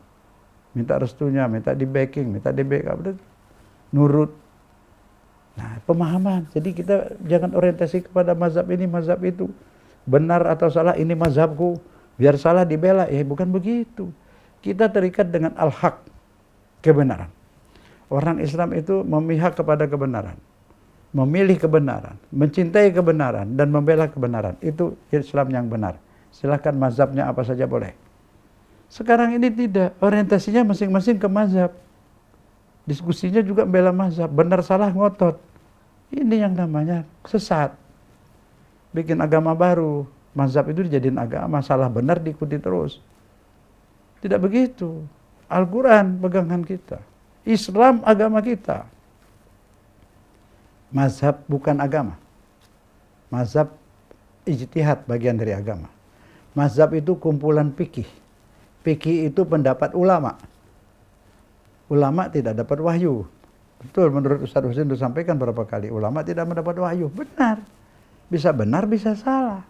Minta restunya, minta di backing, minta di backup, nurut. Nah, pemahaman. Jadi kita jangan orientasi kepada mazhab ini, mazhab itu. Benar atau salah, ini mazhabku. Biar salah dibela, bukan begitu. Kita terikat dengan al-haq, kebenaran. Orang Islam itu memihak kepada kebenaran, memilih kebenaran, mencintai kebenaran, dan membela kebenaran. Itu Islam yang benar. Silakan mazhabnya apa saja boleh. Sekarang ini tidak, orientasinya masing-masing ke mazhab. Diskusinya juga membela mazhab, benar salah ngotot. Ini yang namanya sesat. Bikin agama baru, mazhab itu dijadiin agama, salah benar diikuti terus. Tidak begitu. Al-Quran pegangan kita, Islam agama kita. Mazhab bukan agama. Mazhab ijtihad, bagian dari agama. Mazhab itu kumpulan fikih. Fikih itu pendapat ulama. Ulama tidak dapat wahyu. Betul, menurut Ustaz Husin itu sampaikan berapa kali. Ulama tidak mendapat wahyu. Benar. Bisa benar, bisa salah.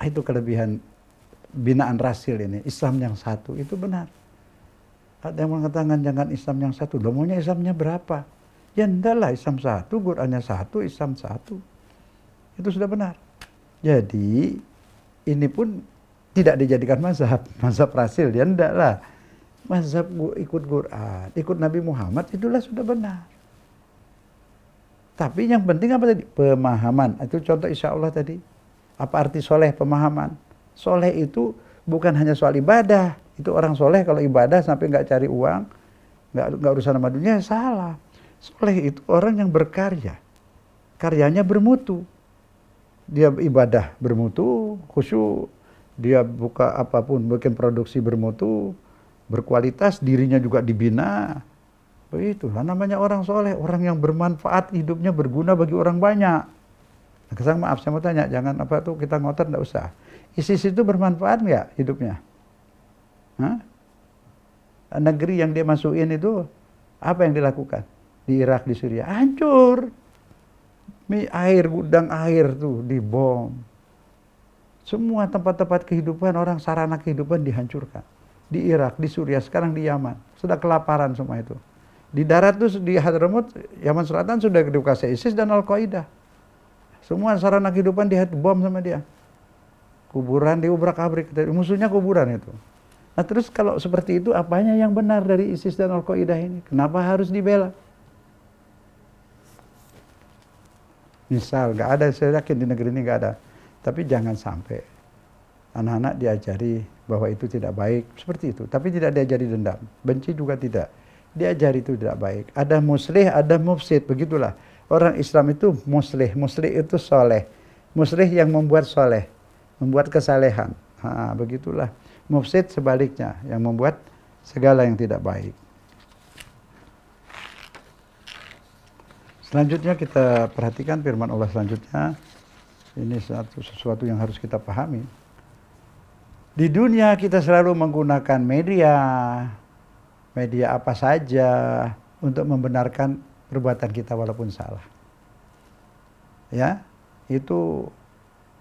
Itu kelebihan binaan Rasil ini. Islam yang satu itu benar. Ada yang mengatakan jangan Islam yang satu. Loh, maunya Islamnya berapa? Ya enggaklah, Islam satu, Qurannya satu, Islam satu. Itu sudah benar. Jadi ini pun tidak dijadikan mazhab. Mazhab Rasil, ya enggaklah. Mazhab ikut Quran, ikut Nabi Muhammad, itulah sudah benar. Tapi yang penting apa tadi? Pemahaman. Itu contoh insya Allah tadi. Apa arti soleh? Pemahaman. Soleh itu bukan hanya soal ibadah. Itu orang soleh kalau ibadah sampai nggak cari uang, nggak urusan sama dunia, salah. Soleh itu orang yang berkarya. Karyanya bermutu. Dia ibadah bermutu, khusyuk. Dia buka apapun, bikin produksi bermutu, berkualitas, dirinya juga dibina. Begitulah namanya orang soleh, orang yang bermanfaat, hidupnya berguna bagi orang banyak. Nah, maaf, saya mau tanya, jangan apa tuh kita ngotot, enggak usah. ISIS itu bermanfaat nggak hidupnya? Hah? Negeri yang dia masukin itu, apa yang dilakukan? Di Irak, di Syria, hancur. Air, gudang air tuh dibom. Semua tempat-tempat kehidupan orang, sarana kehidupan dihancurkan. Di Irak, di Suriah, sekarang di Yaman. Sudah kelaparan semua itu. Di darat tuh di Hadramaut, Yaman Selatan sudah dikuasai ISIS dan Al-Qaeda. Semua sarana kehidupan dibom sama dia. Kuburan diubrak-abrik, musuhnya kuburan itu. Nah terus kalau seperti itu, apanya yang benar dari ISIS dan Al-Qaeda ini? Kenapa harus dibela? Misal, nggak ada, saya yakin di negeri ini nggak ada. Tapi jangan sampai anak-anak diajari bahwa itu tidak baik, seperti itu. Tapi tidak diajari dendam, benci juga tidak. Diajari itu tidak baik. Ada muslih, ada mufsid, begitulah. Orang Islam itu muslih, muslih itu soleh. Muslih yang membuat soleh, membuat kesalehan. Begitulah. Mufsid sebaliknya, yang membuat segala yang tidak baik. Selanjutnya kita perhatikan firman Allah selanjutnya. Ini sesuatu yang harus kita pahami. Di dunia kita selalu menggunakan media apa saja untuk membenarkan perbuatan kita walaupun salah. Ya, itu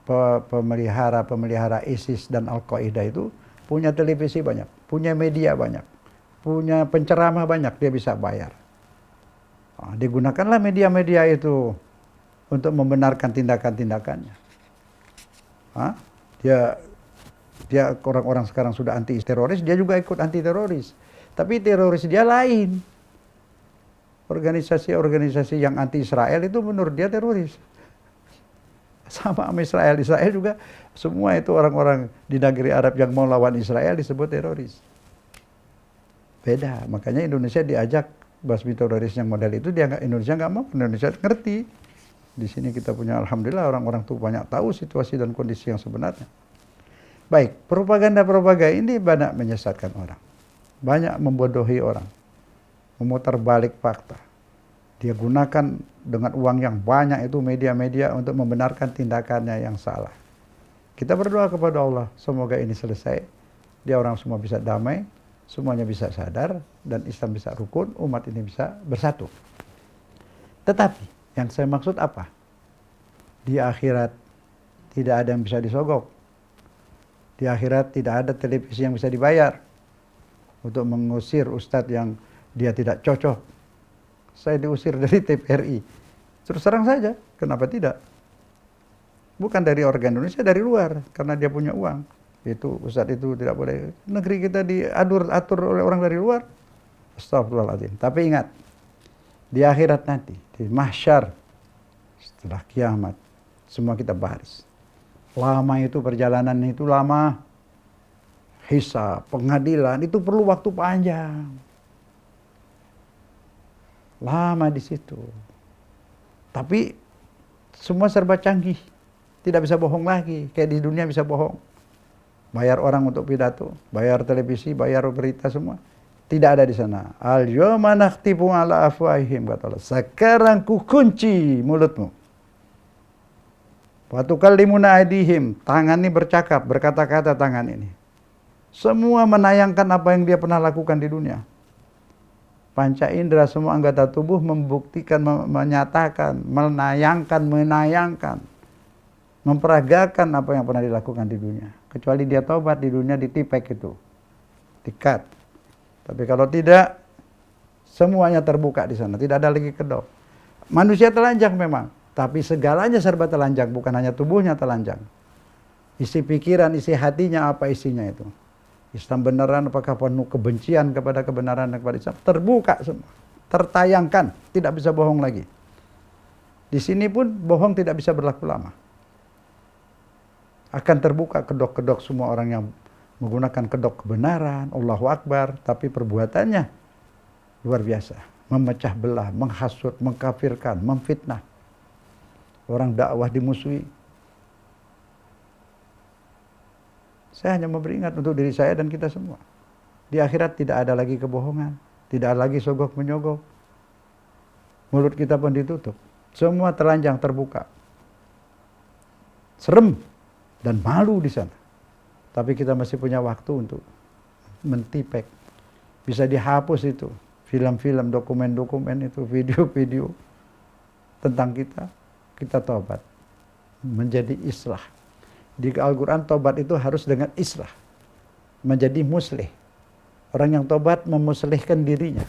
pemelihara ISIS dan Al-Qaeda itu punya televisi banyak, punya media banyak, punya penceramah banyak, dia bisa bayar. Digunakanlah media-media itu untuk membenarkan tindakan-tindakannya. Dia orang-orang sekarang sudah anti teroris, dia juga ikut anti teroris. Tapi teroris dia lain. Organisasi-organisasi yang anti Israel itu menurut dia teroris. Sama Israel. Israel juga semua itu orang-orang di negeri Arab yang mau lawan Israel disebut teroris. Beda. Makanya Indonesia diajak basmi teroris yang model itu, Indonesia nggak mau. Indonesia ngerti. Di sini kita punya, alhamdulillah, orang-orang tuh banyak tahu situasi dan kondisi yang sebenarnya. Baik, propaganda ini banyak menyesatkan orang. Banyak membodohi orang. Memutar balik fakta. Dia gunakan dengan uang yang banyak itu media-media untuk membenarkan tindakannya yang salah. Kita berdoa kepada Allah, semoga ini selesai. Dia orang semua bisa damai, semuanya bisa sadar, dan Islam bisa rukun, umat ini bisa bersatu. Tetapi, yang saya maksud apa? Di akhirat tidak ada yang bisa disogok. Di akhirat tidak ada televisi yang bisa dibayar untuk mengusir ustadz yang dia tidak cocok. Saya diusir dari TVRI. Terus terang saja, kenapa tidak? Bukan dari organ Indonesia, dari luar. Karena dia punya uang. Itu Ustadz itu tidak boleh. Negeri kita diatur oleh orang dari luar. Astagfirullahaladzim. Tapi ingat, di akhirat nanti, di mahsyar, setelah kiamat, semua kita baris. Lama itu perjalanan itu lama. Hisab, pengadilan, itu perlu waktu panjang. Lama di situ. Tapi semua serba canggih. Tidak bisa bohong lagi. Kayak di dunia bisa bohong. Bayar orang untuk pidato, bayar televisi, bayar berita semua. Tidak ada di sana. Al-yawma nakhtimu ala afwahihim, kata Allah. Sekarang ku kunci mulutmu. Wa tukallimuna aydihim. Tangan ini bercakap, berkata-kata tangan ini. Semua menayangkan apa yang dia pernah lakukan di dunia. Panca indera, semua anggota tubuh membuktikan, menyatakan, menayangkan, memperagakan apa yang pernah dilakukan di dunia. Kecuali dia taubat, di dunia ditipek itu. Dikat. Tapi kalau tidak, semuanya terbuka di sana. Tidak ada lagi kedok. Manusia telanjang memang. Tapi segalanya serba telanjang. Bukan hanya tubuhnya telanjang. Isi pikiran, isi hatinya, apa isinya itu. Islam beneran apakah penuh kebencian kepada kebenaran dan kepada Islam, terbuka semua, tertayangkan, tidak bisa bohong lagi. Di sini pun bohong tidak bisa berlaku lama. Akan terbuka kedok-kedok semua orang yang menggunakan kedok kebenaran, Allahu Akbar, tapi perbuatannya luar biasa, memecah belah, menghasut, mengkafirkan, memfitnah. Orang dakwah dimusuhi. Saya hanya memberi ingat untuk diri saya dan kita semua. Di akhirat tidak ada lagi kebohongan. Tidak ada lagi sogok menyogok. Mulut kita pun ditutup. Semua telanjang terbuka. Serem dan malu di sana. Tapi kita masih punya waktu untuk mentipek. Bisa dihapus itu. Film-film, dokumen-dokumen itu, video-video tentang kita. Kita taubat. Menjadi islah. Di Al-Quran tobat itu harus dengan islah. Menjadi muslih. Orang yang tobat memuslihkan dirinya.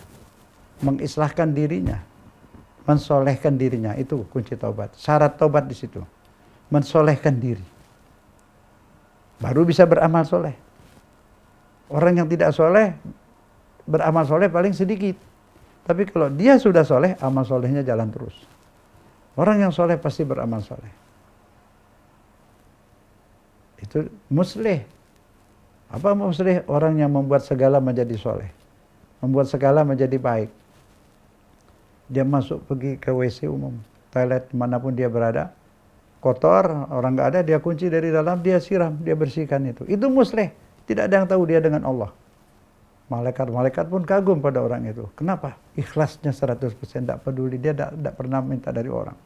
Mengislahkan dirinya. Mensolehkan dirinya. Itu kunci tobat. Syarat tobat di situ. Mensolehkan diri. Baru bisa beramal soleh. Orang yang tidak soleh, beramal soleh paling sedikit. Tapi kalau dia sudah soleh, amal solehnya jalan terus. Orang yang soleh pasti beramal soleh. Itu muslih. Apa muslih? Orang yang membuat segala menjadi soleh. Membuat segala menjadi baik. Dia masuk pergi ke WC umum. Toilet manapun dia berada. Kotor, orang nggak ada, dia kunci dari dalam, dia siram, dia bersihkan itu. Itu muslih. Tidak ada yang tahu dia dengan Allah. Malaikat-malaikat pun kagum pada orang itu. Kenapa? Ikhlasnya 100%. Tidak peduli. Dia tidak pernah minta dari orang.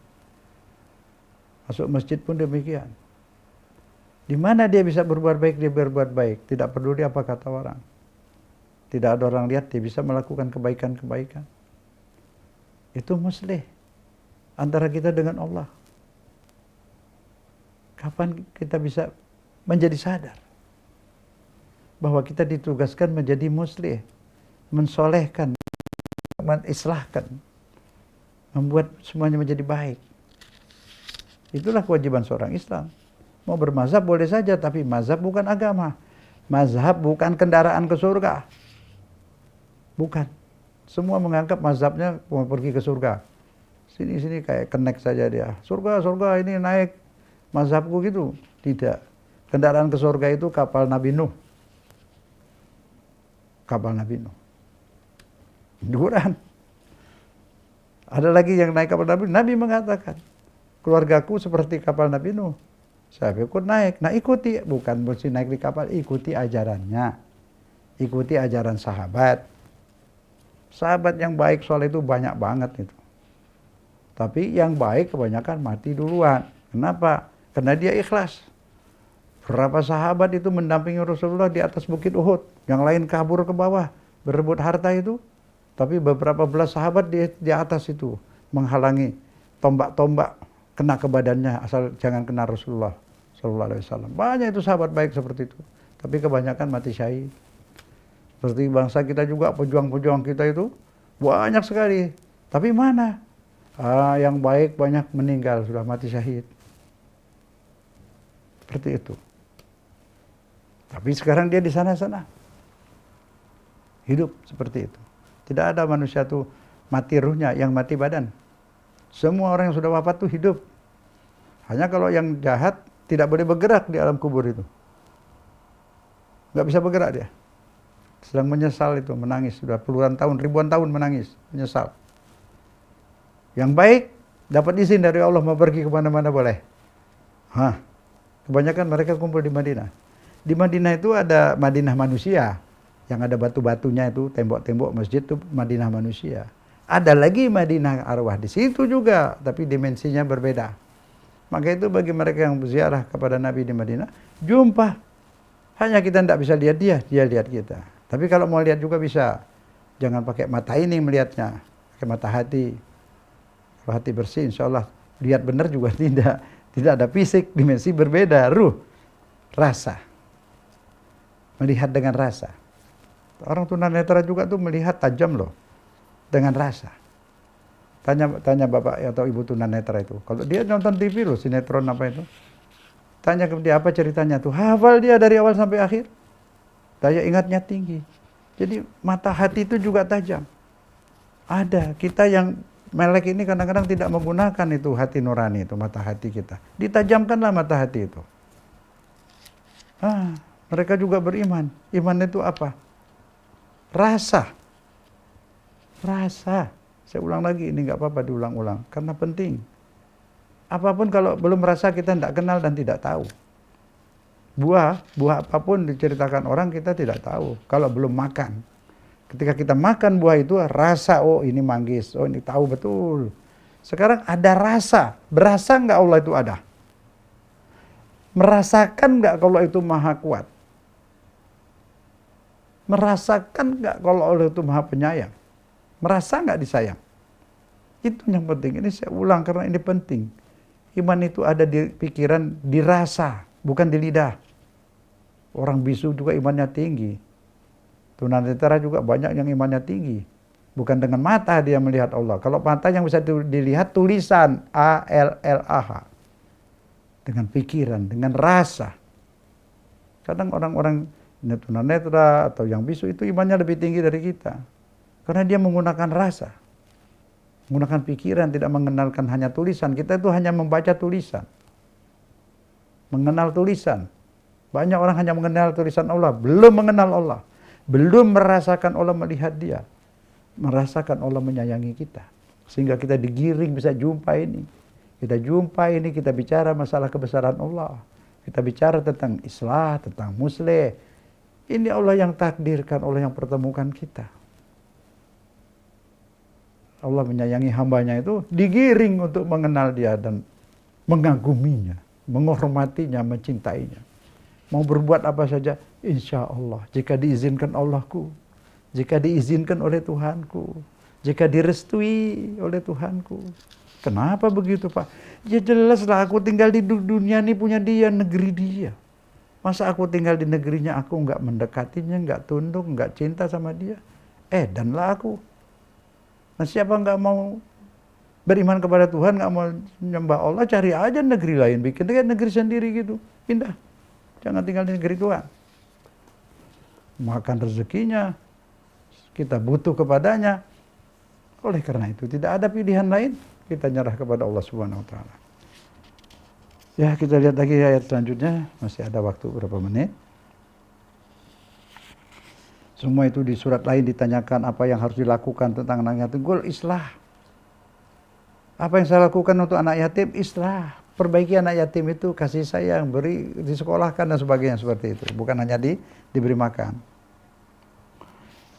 Masuk masjid pun demikian. Di mana dia bisa berbuat baik, dia berbuat baik. Tidak peduli apa kata orang. Tidak ada orang lihat, dia bisa melakukan kebaikan-kebaikan. Itu muslih. Antara kita dengan Allah. Kapan kita bisa menjadi sadar bahwa kita ditugaskan menjadi muslih. Mensolehkan, mengislahkan. Membuat semuanya menjadi baik. Itulah kewajiban seorang Islam. Mau bermazhab boleh saja, tapi mazhab bukan agama. Mazhab bukan kendaraan ke surga. Bukan. Semua menganggap mazhabnya mau pergi ke surga. Sini-sini kayak connect saja dia. Surga, surga ini naik mazhabku gitu. Tidak. Kendaraan ke surga itu kapal Nabi Nuh. Kapal Nabi Nuh. Quran. Ada lagi yang naik kapal Nabi. Nabi mengatakan, keluargaku seperti kapal Nabi Nuh. Saya ikut naik. Nah ikuti. Bukan mesti naik di kapal. Ikuti ajarannya. Ikuti ajaran sahabat. Sahabat yang baik soal itu banyak banget itu. Tapi yang baik kebanyakan mati duluan. Kenapa? Karena dia ikhlas. Berapa sahabat itu mendampingi Rasulullah di atas bukit Uhud. Yang lain kabur ke bawah. Berebut harta itu. Tapi beberapa belas sahabat di atas itu. Menghalangi tombak-tombak. Kena ke badannya asal jangan kena Rasulullah sallallahu alaihi wasallam. Banyak itu sahabat baik seperti itu. Tapi kebanyakan mati syahid. Seperti bangsa kita juga, pejuang-pejuang kita itu banyak sekali. Tapi mana? Yang baik banyak meninggal, sudah mati syahid. Seperti itu. Tapi sekarang dia di sana-sana. Hidup seperti itu. Tidak ada manusia tuh mati ruhnya, yang mati badan. Semua orang yang sudah wafat tuh hidup. Hanya kalau yang jahat tidak boleh bergerak di alam kubur itu. Nggak bisa bergerak dia. Sedang menyesal itu, menangis. Sudah puluhan tahun, ribuan tahun menangis, menyesal. Yang baik, dapat izin dari Allah mau pergi kemana-mana boleh. Kebanyakan mereka kumpul di Madinah. Di Madinah itu ada Madinah manusia. Yang ada batu-batunya itu, tembok-tembok masjid itu Madinah manusia. Ada lagi Madinah arwah di situ juga, tapi dimensinya berbeda. Maka itu bagi mereka yang berziarah kepada Nabi di Madinah, jumpa. Hanya kita tidak bisa lihat dia lihat kita. Tapi kalau mau lihat juga bisa. Jangan pakai mata ini melihatnya, pakai mata hati. Kalau hati bersih, insya Allah lihat benar juga tidak. Tidak ada fisik, dimensi berbeda, ruh, rasa. Melihat dengan rasa. Orang tunanetra juga tuh melihat tajam loh, dengan rasa. Tanya bapak atau ibu tunanetra itu, kalau dia nonton TV loh, sinetron apa itu, tanya ke dia apa ceritanya tuh, hafal dia dari awal sampai akhir, daya ingatnya tinggi. Jadi mata hati itu juga tajam. Ada kita yang melek ini kadang-kadang tidak menggunakan itu hati nurani itu, mata hati kita. Ditajamkanlah mata hati itu. Mereka juga beriman. Iman itu apa? Rasa. Saya ulang lagi, ini nggak apa-apa diulang-ulang, karena penting. Apapun kalau belum merasa kita tidak kenal dan tidak tahu. Buah apapun diceritakan orang kita tidak tahu kalau belum makan. Ketika kita makan buah itu rasa, oh ini manggis, oh ini tahu betul. Sekarang ada rasa, berasa nggak Allah itu ada? Merasakan nggak kalau itu maha kuat? Merasakan nggak kalau Allah itu maha penyayang? Merasa nggak disayang? Itu yang penting. Ini saya ulang karena ini penting. Iman itu ada di pikiran, dirasa, bukan di lidah. Orang bisu juga imannya tinggi. Tunanetra juga banyak yang imannya tinggi. Bukan dengan mata dia melihat Allah. Kalau mata yang bisa dilihat tulisan ALLAH. Dengan pikiran, dengan rasa. Kadang orang-orang tunanetra atau yang bisu itu imannya lebih tinggi dari kita. Karena dia menggunakan rasa. Menggunakan pikiran, tidak mengenalkan hanya tulisan. Kita itu hanya membaca tulisan. Mengenal tulisan. Banyak orang hanya mengenal tulisan Allah. Belum mengenal Allah. Belum merasakan Allah melihat dia. Merasakan Allah menyayangi kita. Sehingga kita digiring bisa jumpa ini. Kita jumpa ini, kita bicara masalah kebesaran Allah. Kita bicara tentang islah, tentang musleh. Ini Allah yang takdirkan, Allah yang pertemukan kita. Allah menyayangi hambanya itu digiring untuk mengenal dia dan mengaguminya, menghormatinya, mencintainya. Mau berbuat apa saja, insya Allah. Jika diizinkan Allahku, jika diizinkan oleh Tuhanku, jika direstui oleh Tuhanku. Kenapa begitu Pak? Ya jelaslah aku tinggal di dunia ini punya dia, negeri dia. Masa aku tinggal di negerinya aku nggak mendekatinya, nggak tunduk, nggak cinta sama dia? Danlah aku. Nah siapa nggak mau beriman kepada Tuhan, nggak mau menyembah Allah, cari aja negeri lain, bikin aja negeri sendiri gitu, pindah. Jangan tinggal di negeri Tuhan. Makan rezekinya, kita butuh kepadanya. Oleh karena itu tidak ada pilihan lain, kita nyerah kepada Allah Subhanahu Wa Taala. Ya kita lihat lagi ayat selanjutnya, masih ada waktu berapa menit. Semua itu di surat lain ditanyakan apa yang harus dilakukan tentang anak yatim. Gol islah. Apa yang saya lakukan untuk anak yatim? Islah. Perbaiki anak yatim itu, kasih sayang, beri, disekolahkan dan sebagainya seperti itu. Bukan hanya diberi makan.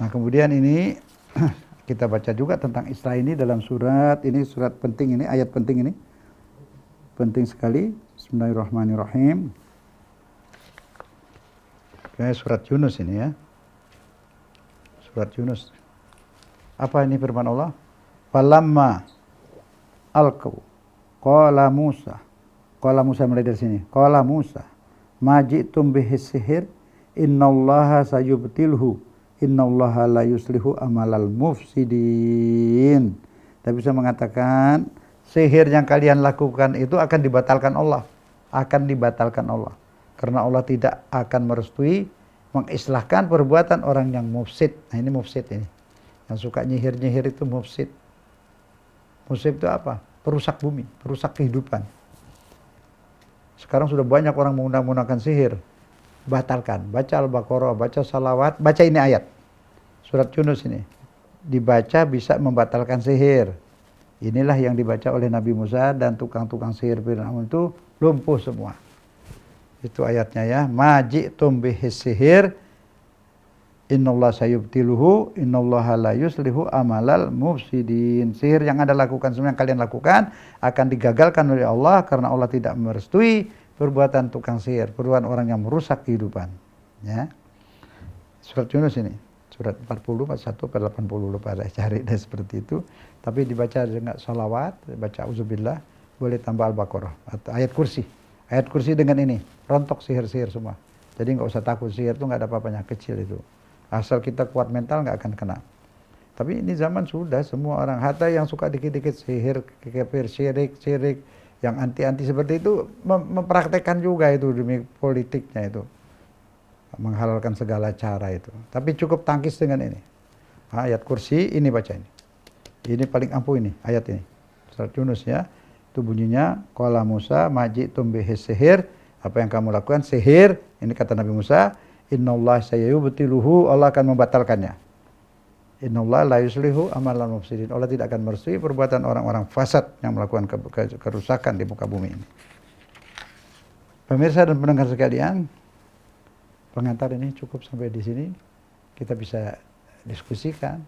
Nah kemudian ini kita baca juga tentang islah ini dalam surat penting ini, ayat penting ini. Penting sekali. Bismillahirrahmanirrahim. Surat Yunus ini ya. Surat Yunus. Apa ini firman Allah? Falamma alqaw qala Musa mulai dari sini. Qala Musa majitum bihi sihir innallaha sayubtilhu innallaha la yuslihu amalal mufsidin. Tapi bisa mengatakan sihir yang kalian lakukan itu akan dibatalkan Allah. akan dibatalkan Allah. Karena Allah tidak akan merestui mengislahkan perbuatan orang yang mufsid. Nah ini mufsid ini. Yang suka nyihir-nyihir itu mufsid. Mufsid itu apa? Perusak bumi, perusak kehidupan. Sekarang sudah banyak orang menggunakan sihir. Batalkan. Baca Al-Baqarah, baca salawat, baca ini ayat. Surat Yunus ini. Dibaca bisa membatalkan sihir. Inilah yang dibaca oleh Nabi Musa dan tukang-tukang sihir Fir'aun itu lumpuh semua. Itu ayatnya ya. Maji'tum bihis sihir innallaha sayubtiluhu innallaha la yuslihu amalal mufsidin. Sihir yang Anda lakukan, semua yang kalian lakukan akan digagalkan oleh Allah karena Allah tidak merestui perbuatan tukang sihir, perbuatan orang yang merusak kehidupan. Ya. Surat Yunus ini, surat 40, 41, 80 lupa saya cari deh seperti itu. Tapi dibaca dengan salawat, baca auzubillah, boleh tambah Al-Baqarah atau ayat kursi. Ayat kursi dengan ini, rontok sihir-sihir semua. Jadi nggak usah takut, sihir itu nggak ada apa-apanya, kecil itu. Asal kita kuat mental nggak akan kena. Tapi ini zaman sudah semua orang, hatta yang suka dikit-dikit sihir, kafir, syirik, yang anti-anti seperti itu mempraktekkan juga itu demi politiknya itu. Menghalalkan segala cara itu. Tapi cukup tangkis dengan ini. Ayat kursi, ini baca ini. Ini paling ampuh ini, ayat ini. Surat Yunus ya. Itu bunyinya, qala Musa maji'tum bihis sihir. Apa yang kamu lakukan? Sihir. Ini kata Nabi Musa. Innallaha sayubtiluhu. Allah akan membatalkannya. Innallaha la yuslihu amalan mufsidin. Allah tidak akan merestui perbuatan orang-orang fasad yang melakukan kerusakan di muka bumi ini. Pemirsa dan pendengar sekalian, pengantar ini cukup sampai di sini. Kita bisa diskusikan.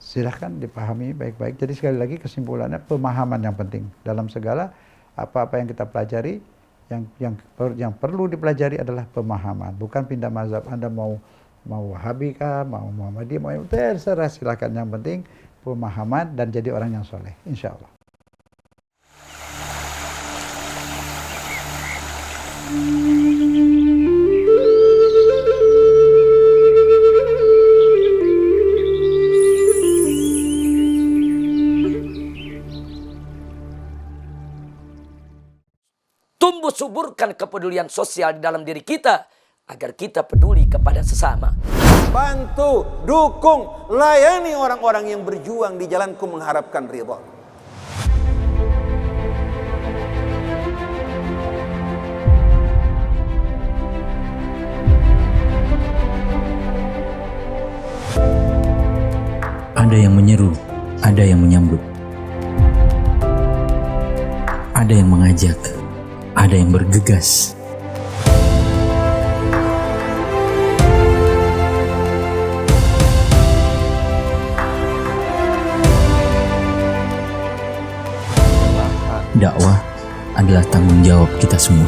Silahkan dipahami baik-baik. Jadi sekali lagi kesimpulannya pemahaman yang penting dalam segala apa-apa yang kita pelajari. Yang perlu dipelajari adalah pemahaman, bukan pindah mazhab. Anda mau Wahabi kah, mau Muhammadiyah, mau terserah, silakan. Yang penting pemahaman dan jadi orang yang soleh, insya Allah. Tumbuh suburkan kepedulian sosial di dalam diri kita agar kita peduli kepada sesama. Bantu, dukung, layani orang-orang yang berjuang di jalanku mengharapkan ridha. Ada yang menyeru, ada yang menyambut. Ada yang mengajak, ada yang bergegas. Dakwah adalah tanggung jawab kita semua.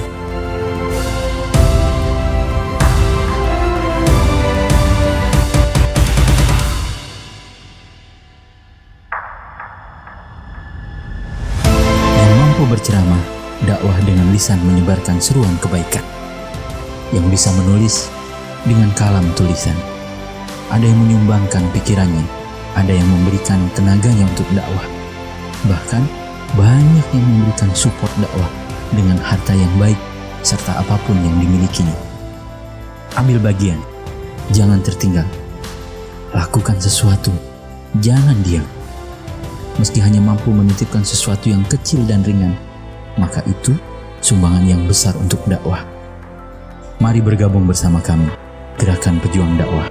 Yang mampu berceramah, dakwah dengan lisan menyebarkan seruan kebaikan. Yang bisa menulis dengan kalam tulisan. Ada yang menyumbangkan pikirannya, ada yang memberikan tenaganya untuk dakwah. Bahkan banyak yang memberikan support dakwah dengan harta yang baik serta apapun yang dimilikinya. Ambil bagian, jangan tertinggal. Lakukan sesuatu, jangan diam. Meski hanya mampu menitipkan sesuatu yang kecil dan ringan, maka itu sumbangan yang besar untuk dakwah. Mari bergabung bersama kami, Gerakan Pejuang Dakwah.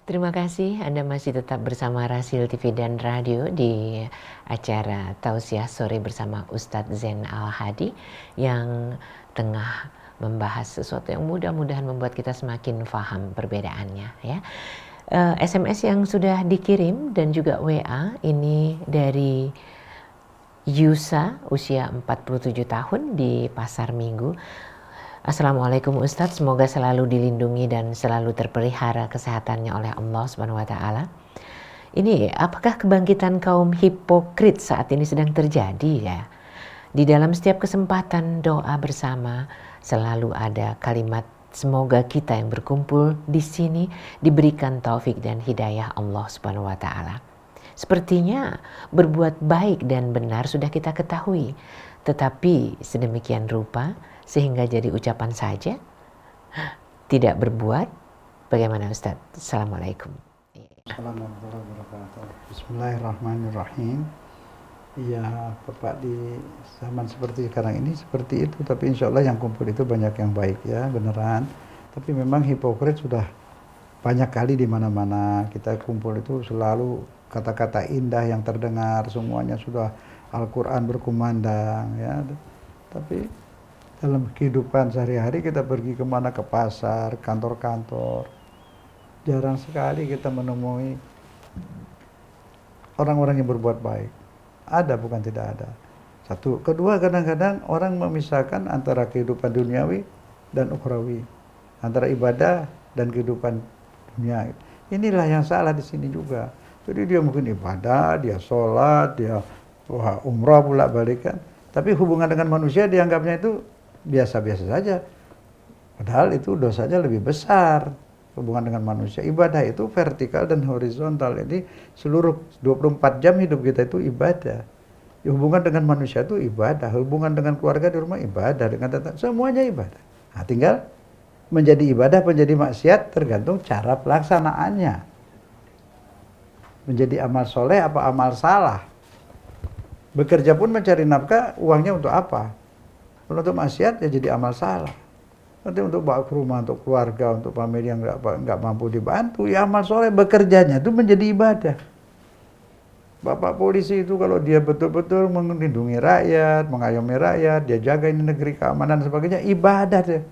Terima kasih Anda masih tetap bersama Rasil TV dan Radio di acara Tausiah Sore bersama Ustadz Zain Al-Hadi yang tengah membahas sesuatu yang mudah-mudahan membuat kita semakin paham perbedaannya ya. SMS yang sudah dikirim dan juga WA ini dari Yusa, usia 47 tahun di Pasar Minggu. Assalamualaikum Ustadz, semoga selalu dilindungi dan selalu terpelihara kesehatannya oleh Allah Subhanahu wa Ta'ala. Ini apakah kebangkitan kaum hipokrit saat ini sedang terjadi ya? Di dalam setiap kesempatan doa bersama selalu ada kalimat semoga kita yang berkumpul di sini diberikan taufik dan hidayah Allah Subhanahu wa Ta'ala. Sepertinya berbuat baik dan benar sudah kita ketahui, tetapi sedemikian rupa sehingga jadi ucapan saja, tidak berbuat. Bagaimana Ustadz? Assalamualaikum. Assalamualaikum warahmatullahi wabarakatuh. Bismillahirrahmanirrahim. Ya, Bapak di zaman seperti sekarang ini seperti itu, tapi insya Allah yang kumpul itu banyak yang baik ya, beneran. Tapi memang hipokrit sudah banyak kali di mana-mana. Kita kumpul itu selalu kata-kata indah yang terdengar, semuanya sudah Al-Quran berkumandang ya. Tapi dalam kehidupan sehari-hari kita pergi kemana, ke pasar, kantor-kantor, jarang sekali kita menemui orang-orang yang berbuat baik. Ada, bukan tidak ada. Satu. Kedua, kadang-kadang orang memisahkan antara kehidupan duniawi dan ukhrawi, antara ibadah dan kehidupan dunia. Inilah yang salah di sini juga. Jadi dia mungkin ibadah, dia sholat, dia umrah pula balikan, tapi hubungan dengan manusia dianggapnya itu biasa-biasa saja. Padahal itu dosanya lebih besar. Hubungan dengan manusia, ibadah itu vertikal dan horizontal. Jadi seluruh 24 jam hidup kita itu ibadah. Hubungan dengan manusia itu ibadah, hubungan dengan keluarga di rumah ibadah, dengan tetangga semuanya ibadah. Nah, tinggal menjadi ibadah, menjadi maksiat tergantung cara pelaksanaannya. Menjadi amal soleh apa amal salah. Bekerja pun mencari nafkah, uangnya untuk apa? Untuk maksiat ya jadi amal salah. Nanti untuk bawa ke rumah, untuk keluarga, untuk famili yang nggak mampu dibantu, ya amal soleh bekerjanya itu menjadi ibadah. Bapak polisi itu kalau dia betul-betul melindungi rakyat, mengayomi rakyat, dia jaga ini negeri, keamanan dan sebagainya, ibadah deh.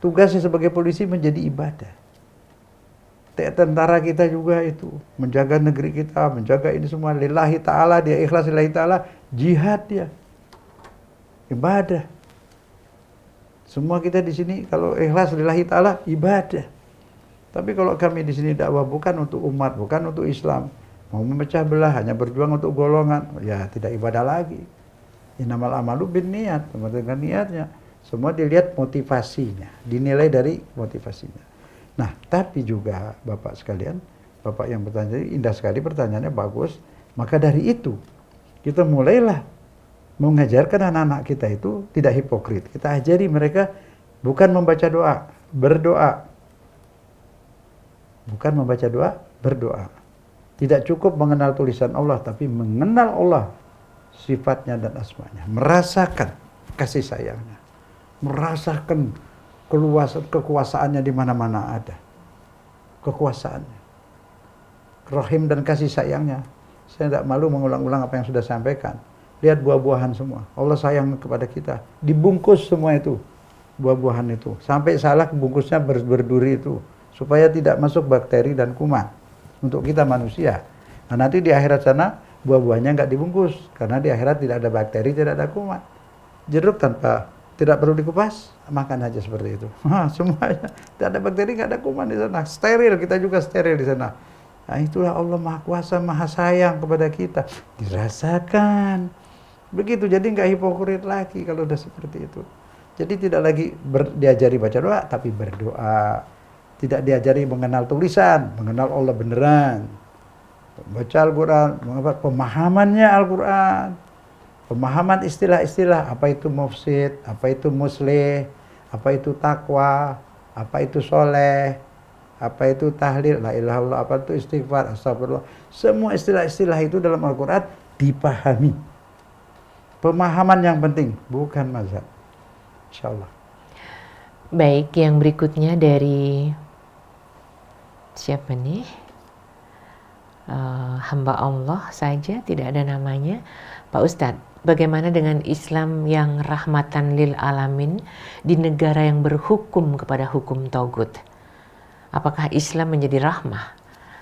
Tugasnya sebagai polisi menjadi ibadah. Tentara kita juga itu menjaga negeri kita, menjaga ini semua lillahi ta'ala, dia ikhlas lillahi ta'ala, jihad dia. Ibadah. Semua kita di sini kalau ikhlas lillahi ta'ala ibadah. Tapi kalau kami di sini dakwah bukan untuk umat, bukan untuk Islam, mau memecah belah, hanya berjuang untuk golongan, ya tidak ibadah lagi. Innamal amalu binniyat, dengan niatnya. Semua dilihat motivasinya, dinilai dari motivasinya. Nah, tapi juga Bapak sekalian, Bapak yang bertanya indah sekali pertanyaannya, bagus. Maka dari itu kita mulailah mengajarkan anak-anak kita itu tidak hipokrit. Kita ajari mereka bukan membaca doa, berdoa. Bukan membaca doa, berdoa. Tidak cukup mengenal tulisan Allah, tapi mengenal Allah, sifatnya dan asmanya. Merasakan kasih sayangnya. Merasakan kekuasaannya di mana-mana ada. Kekuasaannya. Rahim dan kasih sayangnya. Saya tidak malu mengulang-ulang apa yang sudah saya sampaikan. Lihat buah-buahan semua. Allah sayang kepada kita. Dibungkus semua itu. Buah-buahan itu. Sampai salah bungkusnya berduri itu. Supaya tidak masuk bakteri dan kuman. Untuk kita manusia. Nah nanti di akhirat sana buah-buahnya nggak dibungkus. Karena di akhirat tidak ada bakteri, tidak ada kuman. Jeruk tidak perlu dikupas. Makan aja seperti itu. Semuanya. Tidak ada bakteri, nggak ada kuman di sana. Steril. Kita juga steril di sana. Nah itulah Allah Maha Kuasa, Maha Sayang kepada kita. Dirasakan. Begitu, jadi nggak hipokrit lagi kalau udah seperti itu. Jadi tidak lagi diajari baca doa, tapi berdoa. Tidak diajari mengenal tulisan, mengenal Allah beneran. Baca Al-Quran, pemahamannya Al-Quran. Pemahaman istilah-istilah, apa itu mufsid, apa itu muslih, apa itu takwa, apa itu soleh, apa itu tahlil, la ilaha illallah, apa itu istighfar, astagfirullah. Semua istilah-istilah itu dalam Al-Quran dipahami. Pemahaman yang penting, bukan mazhab. Insyaallah. Baik, yang berikutnya dari siapa nih? Hamba Allah saja, tidak ada namanya. Pak Ustadz, bagaimana dengan Islam yang rahmatan lil alamin di negara yang berhukum kepada hukum togut? Apakah Islam menjadi rahmah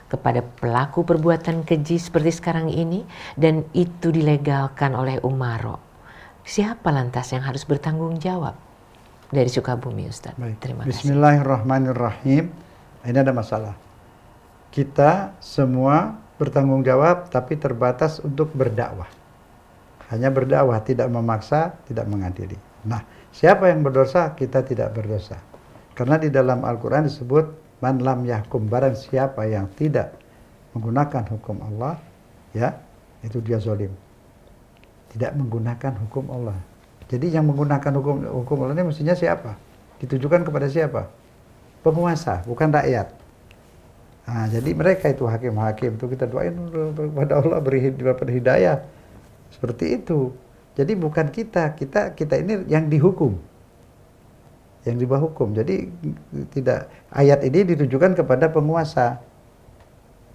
kepada pelaku perbuatan keji seperti sekarang ini dan itu dilegalkan oleh Umaro? Siapa lantas yang harus bertanggung jawab? Dari Sukabumi, Ustaz. Baik. Terima kasih. Bismillahirrahmanirrahim. Ini ada masalah. Kita semua bertanggung jawab tapi terbatas untuk berdakwah. Hanya berdakwah, tidak memaksa, tidak mengadili. Nah, siapa yang berdosa? Kita tidak berdosa. Karena di dalam Al-Quran disebut man lam yahkum, barang siapa yang tidak menggunakan hukum Allah, ya, itu dia zalim. Tidak menggunakan hukum Allah. Jadi yang menggunakan hukum Allah ini mestinya siapa? Ditujukan kepada siapa? Penguasa, bukan rakyat. Nah, jadi mereka itu hakim-hakim itu kita doain kepada Allah beri hidayah. Seperti itu. Jadi bukan kita ini yang dihukum. Yang di bawah hukum. Jadi tidak, ayat ini ditujukan kepada penguasa.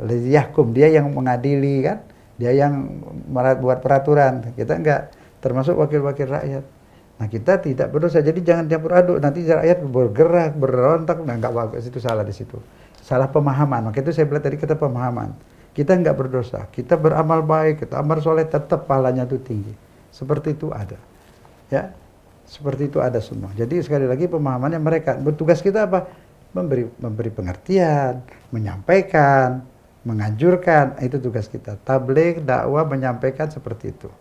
Yahkum, dia yang mengadili kan, dia yang buat peraturan. Kita enggak, termasuk wakil-wakil rakyat. Nah, kita tidak berdosa. Jadi jangan campur aduk, nanti rakyat bergerak, berontak, nah enggak bagus, itu salah di situ. Salah pemahaman. Maka itu saya bilang tadi kita pemahaman. Kita enggak berdosa, kita beramal baik, kita amal soleh, tetap pahalanya itu tinggi. Seperti itu ada. Ya. Seperti itu ada semua. Jadi sekali lagi pemahamannya mereka. Tugas kita apa? Memberi pengertian, menyampaikan, menganjurkan. Itu tugas kita. Tabligh, dakwah, menyampaikan seperti itu.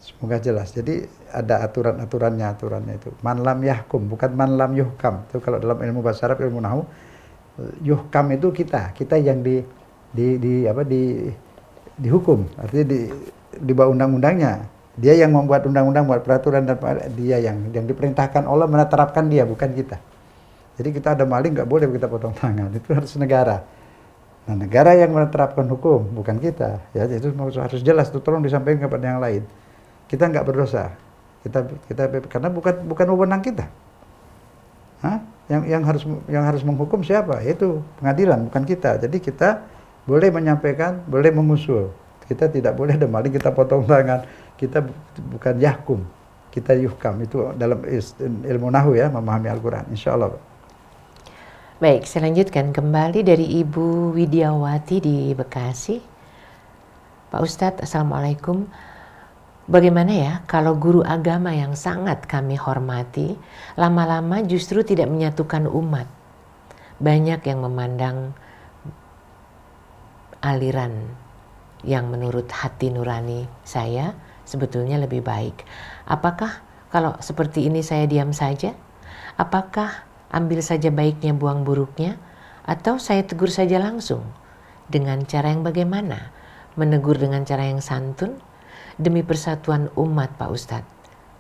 Semoga jelas. Jadi ada aturannya itu. Man lam yahkum, bukan man lam yuhkam. Itu kalau dalam ilmu bahasa Arab, ilmu nahwu, yuhkam itu kita yang dihukum. Artinya di bawah undang-undangnya. Dia yang membuat undang-undang, buat peraturan, dan dia yang diperintahkan Allah menerapkan dia, bukan kita. Jadi kita ada maling nggak boleh kita potong tangan, itu harus negara. Nah, negara yang menerapkan hukum, bukan kita. Ya, itu harus jelas, itu tolong disampaikan kepada yang lain. Kita nggak berdosa, kita karena bukan wewenang kita. Hah? Yang harus menghukum siapa? Itu pengadilan, bukan kita. Jadi kita boleh menyampaikan, boleh mengusul. Kita tidak boleh ada maling kita potong tangan. Kita bukan yahkum, kita yuhkam. Itu dalam ilmu nahwu ya, memahami Al-Quran, insya Allah. Baik, saya lanjutkan kembali dari Ibu Widiawati di Bekasi. Pak Ustadz, Assalamualaikum. Bagaimana ya kalau guru agama yang sangat kami hormati, lama-lama justru tidak menyatukan umat? Banyak yang memandang aliran yang menurut hati nurani saya sebetulnya lebih baik. Apakah kalau seperti ini saya diam saja? Apakah ambil saja baiknya, buang buruknya? Atau saya tegur saja langsung? Dengan cara yang bagaimana? Menegur dengan cara yang santun? Demi persatuan umat, Pak Ustadz.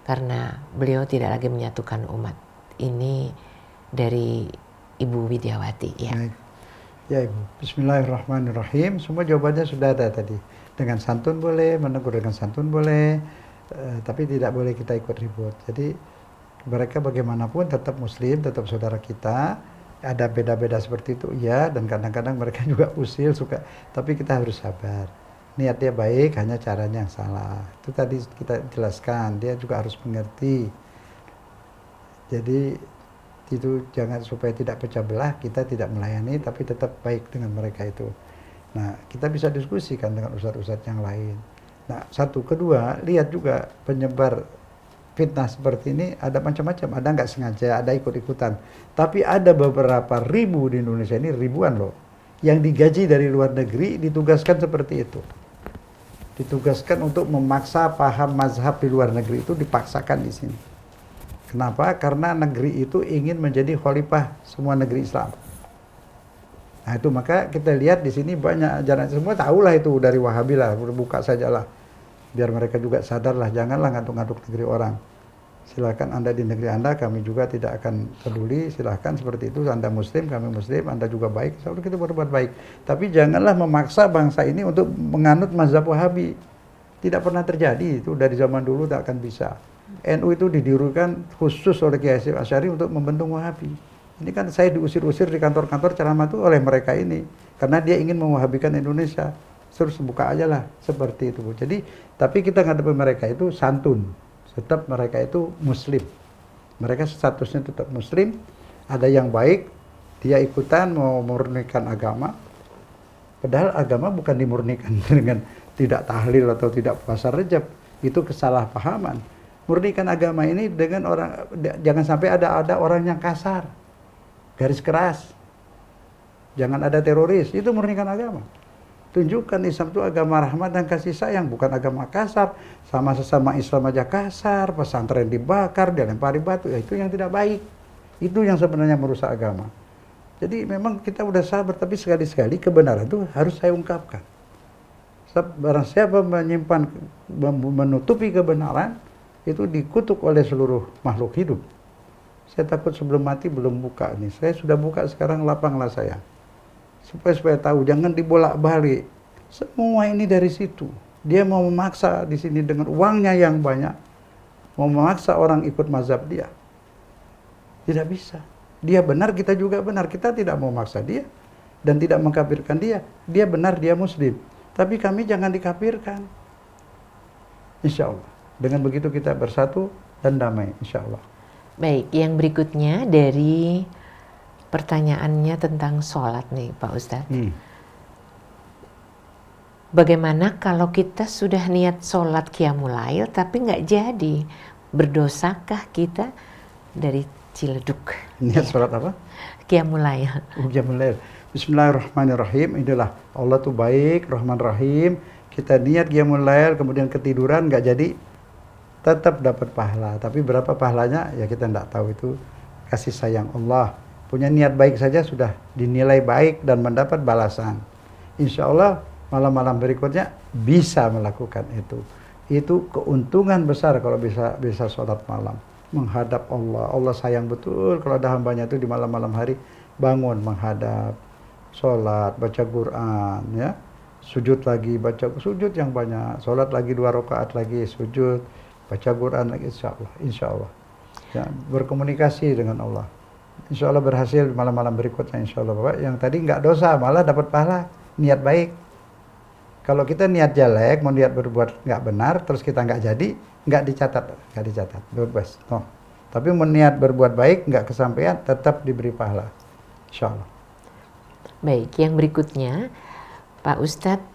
Karena beliau tidak lagi menyatukan umat. Ini dari Ibu Widiawati. Ya. Baik. Ya Ibu, bismillahirrahmanirrahim. Semua jawabannya sudah ada tadi. Dengan santun boleh, menegur dengan santun boleh, tapi tidak boleh kita ikut ribut. Jadi mereka bagaimanapun tetap muslim, tetap saudara kita. Ada beda-beda seperti itu, ya. Dan kadang-kadang mereka juga usil, suka. Tapi kita harus sabar. Niatnya baik, hanya caranya yang salah. Itu tadi kita jelaskan, dia juga harus mengerti. Jadi itu jangan supaya tidak pecah belah, kita tidak melayani tapi tetap baik dengan mereka itu. Nah, kita bisa diskusikan dengan ustadz-ustadz yang lain. Nah, satu, kedua, lihat juga penyebar fitnah seperti ini ada macam-macam, ada nggak sengaja, ada ikut-ikutan. Tapi ada beberapa ribu di Indonesia ini, ribuan loh, yang digaji dari luar negeri ditugaskan seperti itu. Ditugaskan untuk memaksa paham mazhab di luar negeri itu, dipaksakan di sini. Kenapa? Karena negeri itu ingin menjadi khalifah semua negeri Islam. Nah itu maka kita lihat di sini banyak ajaran, semua tahulah itu dari Wahabi lah, buka sajalah. Biar mereka juga sadarlah, janganlah ngaduk-ngaduk negeri orang. Silakan Anda di negeri Anda, kami juga tidak akan peduli, silakan seperti itu. Anda muslim, kami muslim, Anda juga baik, insya Allah kita berbuat baik. Tapi janganlah memaksa bangsa ini untuk menganut mazhab Wahabi. Tidak pernah terjadi, itu dari zaman dulu tak akan bisa. NU itu didirikan khusus oleh Kiai Hasyim Asy'ari untuk membendung Wahabi. Ini kan saya diusir-usir di kantor-kantor ceramah itu oleh mereka ini. Karena dia ingin mewahabikan Indonesia. terus buka aja lah seperti itu Bu. Jadi tapi kita ngadepi mereka itu santun, tetap mereka itu muslim, mereka statusnya tetap muslim. Ada yang baik dia ikutan mau memurnikan agama, padahal agama bukan dimurnikan dengan tidak tahlil atau tidak puasa Rajab, itu kesalahpahaman. Murnikan agama ini dengan orang, jangan sampai ada orang yang kasar, garis keras, jangan ada teroris, itu murnikan agama. Tunjukkan Islam itu agama rahmat dan kasih sayang, bukan agama kasar. Sama sesama Islam aja kasar, pesantren dibakar, dilempari batu, ya itu yang tidak baik. Itu yang sebenarnya merusak agama. Jadi memang kita udah sabar, tapi sekali-sekali kebenaran itu harus saya ungkapkan. Barang siapa menyimpan, menutupi kebenaran, itu dikutuk oleh seluruh makhluk hidup. Saya takut sebelum mati belum buka nih. Saya sudah buka, sekarang lapanglah saya. Supaya tahu, jangan dibolak-balik. Semua ini dari situ. Dia mau memaksa di sini dengan uangnya yang banyak, mau memaksa orang ikut mazhab dia. Tidak bisa. Dia benar, kita juga benar. Kita tidak mau maksa dia dan tidak mengkafirkan dia. Dia benar, dia muslim. Tapi kami jangan dikafirkan. Insya Allah. Dengan begitu kita bersatu dan damai. Insya Allah. Baik, yang berikutnya dari pertanyaannya tentang sholat nih Pak Ustadz. Bagaimana kalau kita sudah niat sholat qiyamul lail tapi nggak jadi? Berdosakah kita dari Ciledug? Niat sholat apa? Qiyamul lail. Qiyamul lail. Bismillahirrahmanirrahim. Inilah Allah tuh baik, Rahman Rahim. Kita niat qiyamul lail kemudian ketiduran nggak jadi, tetap dapat pahala. Tapi berapa pahalanya ya kita nggak tahu. Itu kasih sayang Allah. Punya niat baik saja sudah dinilai baik dan mendapat balasan. Insya Allah malam-malam berikutnya bisa melakukan itu. Itu keuntungan besar kalau bisa sholat malam. Menghadap Allah. Allah sayang betul kalau ada hambanya itu di malam-malam hari bangun menghadap, sholat, baca Quran, ya, sujud lagi, baca sujud yang banyak, sholat lagi 2 rakaat lagi, sujud, baca Quran lagi, insya Allah, ya, berkomunikasi dengan Allah. Insya Allah berhasil malam-malam berikutnya, insya Allah Bapak. Yang tadi nggak dosa, malah dapat pahala, niat baik. Kalau kita niat jelek, mau niat berbuat nggak benar, terus kita nggak jadi, nggak dicatat, bebas. No. Tapi mau niat berbuat baik, nggak kesampaian, tetap diberi pahala, insya Allah. Baik, yang berikutnya, Pak Ustadz,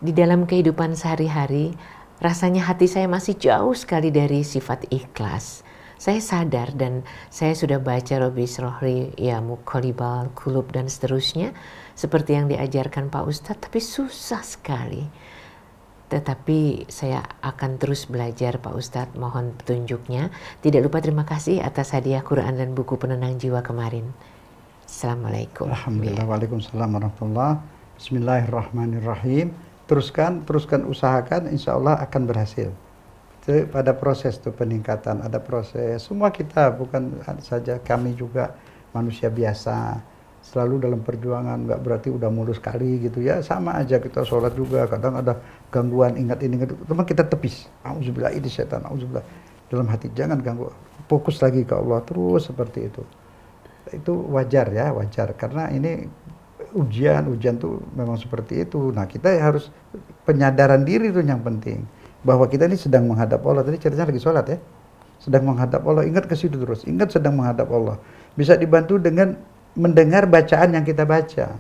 di dalam kehidupan sehari-hari, rasanya hati saya masih jauh sekali dari sifat ikhlas. Saya sadar dan saya sudah baca Rabbi Srohli, ya Muqallibal Qulub dan seterusnya, seperti yang diajarkan Pak Ustadz, tapi susah sekali. Tetapi saya akan terus belajar Pak Ustadz, mohon petunjuknya. Tidak lupa terima kasih atas hadiah Quran dan buku penenang jiwa kemarin. Assalamualaikum. Alhamdulillah, waalaikumsalam warahmatullahi. Bismillahirrahmanirrahim. Teruskan usahakan, insya Allah akan berhasil. Itu pada proses tuh peningkatan, ada proses. Semua kita, bukan saja kami juga manusia biasa. Selalu dalam perjuangan, nggak berarti udah mulus sekali gitu ya. Sama aja kita sholat juga, kadang ada gangguan, ingat ini, teman kita tepis. Auzubillah ini setan, auzubillah. Dalam hati jangan ganggu, fokus lagi ke Allah terus seperti itu. Itu wajar ya, wajar. Karena ini ujian tuh memang seperti itu. Nah kita harus penyadaran diri itu yang penting. Bahwa kita ini sedang menghadap Allah. Tadi ceritanya lagi sholat ya. Sedang menghadap Allah, ingat ke situ terus. Ingat sedang menghadap Allah. Bisa dibantu dengan mendengar bacaan yang kita baca.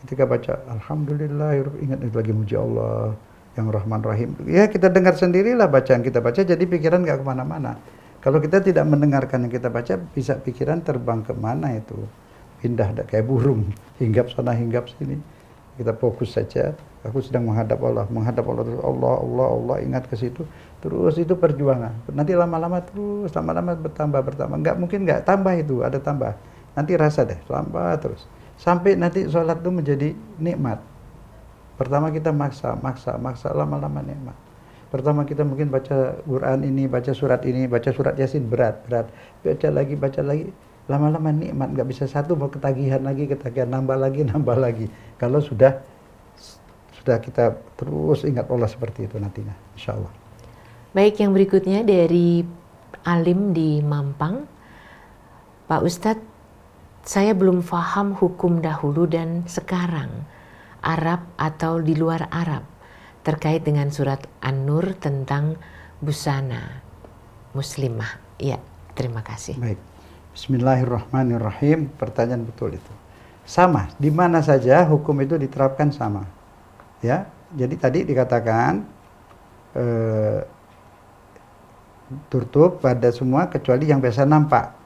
Ketika baca, Alhamdulillah, ingat itu lagi muji Allah yang Rahman Rahim. Ya kita dengar sendirilah bacaan kita baca, jadi pikiran gak kemana-mana. Kalau kita tidak mendengarkan yang kita baca, bisa pikiran terbang kemana itu. Pindah kayak burung, hinggap sana, hinggap sini. Kita fokus saja, aku sedang menghadap Allah terus, Allah, ingat ke situ. Terus itu perjuangan. Nanti lama-lama bertambah. Nggak mungkin nggak tambah itu, ada tambah. Nanti rasa deh, tambah terus. Sampai nanti sholat itu menjadi nikmat. Pertama kita maksa, lama-lama nikmat. Pertama kita mungkin baca Quran ini, baca surat Yasin berat. Baca lagi. Lama-lama nikmat, nggak bisa satu, mau ketagihan, nambah lagi. Kalau sudah kita terus ingat Allah seperti itu nantinya, insya Allah. Baik, yang berikutnya dari Alim di Mampang. Pak Ustadz, saya belum paham hukum dahulu dan sekarang. Arab atau di luar Arab terkait dengan surat An-Nur tentang busana muslimah? Ya, terima kasih. Baik. Bismillahirrahmanirrahim. Pertanyaan betul itu. Sama, di mana saja hukum itu diterapkan sama. Ya, jadi tadi dikatakan tutup pada semua kecuali yang biasa nampak.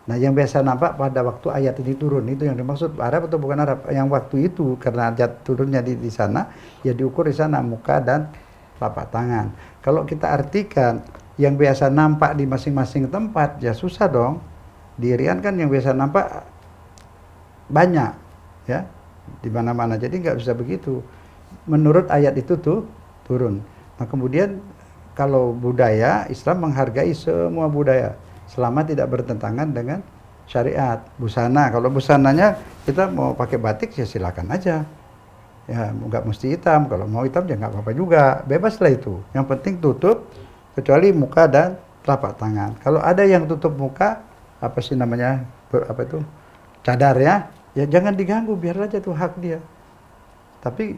Nah, yang biasa nampak pada waktu ayat ini turun, itu yang dimaksud Arab atau bukan Arab. Yang waktu itu karena ayat turunnya di sana, ya diukur di sana muka dan telapak tangan. Kalau kita artikan yang biasa nampak di masing-masing tempat, ya susah dong. Di Irian kan yang biasa nampak banyak, ya, di mana-mana. Jadi nggak bisa begitu. Menurut ayat itu tuh turun. Nah, kemudian kalau budaya, Islam menghargai semua budaya selama tidak bertentangan dengan syariat. Busana, kalau busananya kita mau pakai batik ya silakan aja. Ya, nggak mesti hitam. Kalau mau hitam ya nggak apa-apa juga. Bebas lah itu. Yang penting tutup kecuali muka dan telapak tangan. Kalau ada yang tutup muka, apa sih namanya? Apa itu? Cadar ya. Ya jangan diganggu, biar aja tuh hak dia. Tapi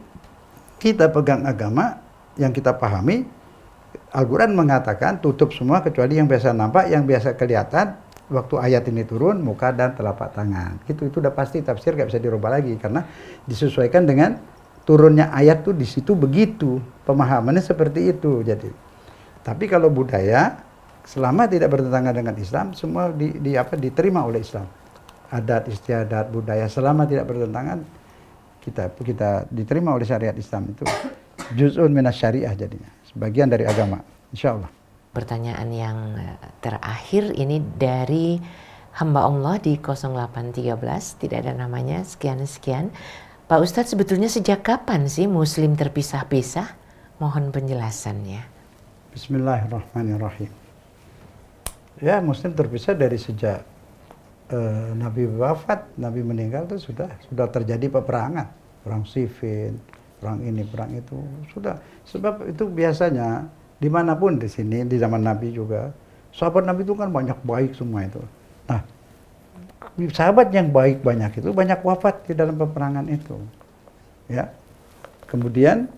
kita pegang agama yang kita pahami, Al-Quran mengatakan tutup semua kecuali yang biasa nampak, yang biasa kelihatan. Waktu ayat ini turun, muka dan telapak tangan. Itu udah pasti tafsir, nggak bisa dirubah lagi karena disesuaikan dengan turunnya ayat tuh di situ begitu. Pemahamannya seperti itu. Jadi, tapi kalau budaya selama tidak bertentangan dengan Islam, semua diterima oleh Islam. Adat istiadat budaya selama tidak bertentangan kita diterima oleh syariat Islam. Itu juz'un minas syariah, jadinya sebagian dari agama, insyaallah. Pertanyaan yang terakhir ini dari hamba Allah di 0813, tidak ada namanya, sekian. Pak Ustadz, sebetulnya sejak kapan sih Muslim terpisah-pisah? Mohon penjelasannya. Bismillahirrahmanirrahim. Ya, Muslim terpisah dari sejak Nabi wafat, Nabi meninggal itu sudah terjadi peperangan, perang Siffin, perang ini, perang itu sudah. Sebab itu biasanya dimanapun di sini di zaman Nabi juga, sahabat Nabi itu kan banyak baik semua itu. Nah, sahabat yang baik banyak itu banyak wafat di dalam peperangan itu, ya. Kemudian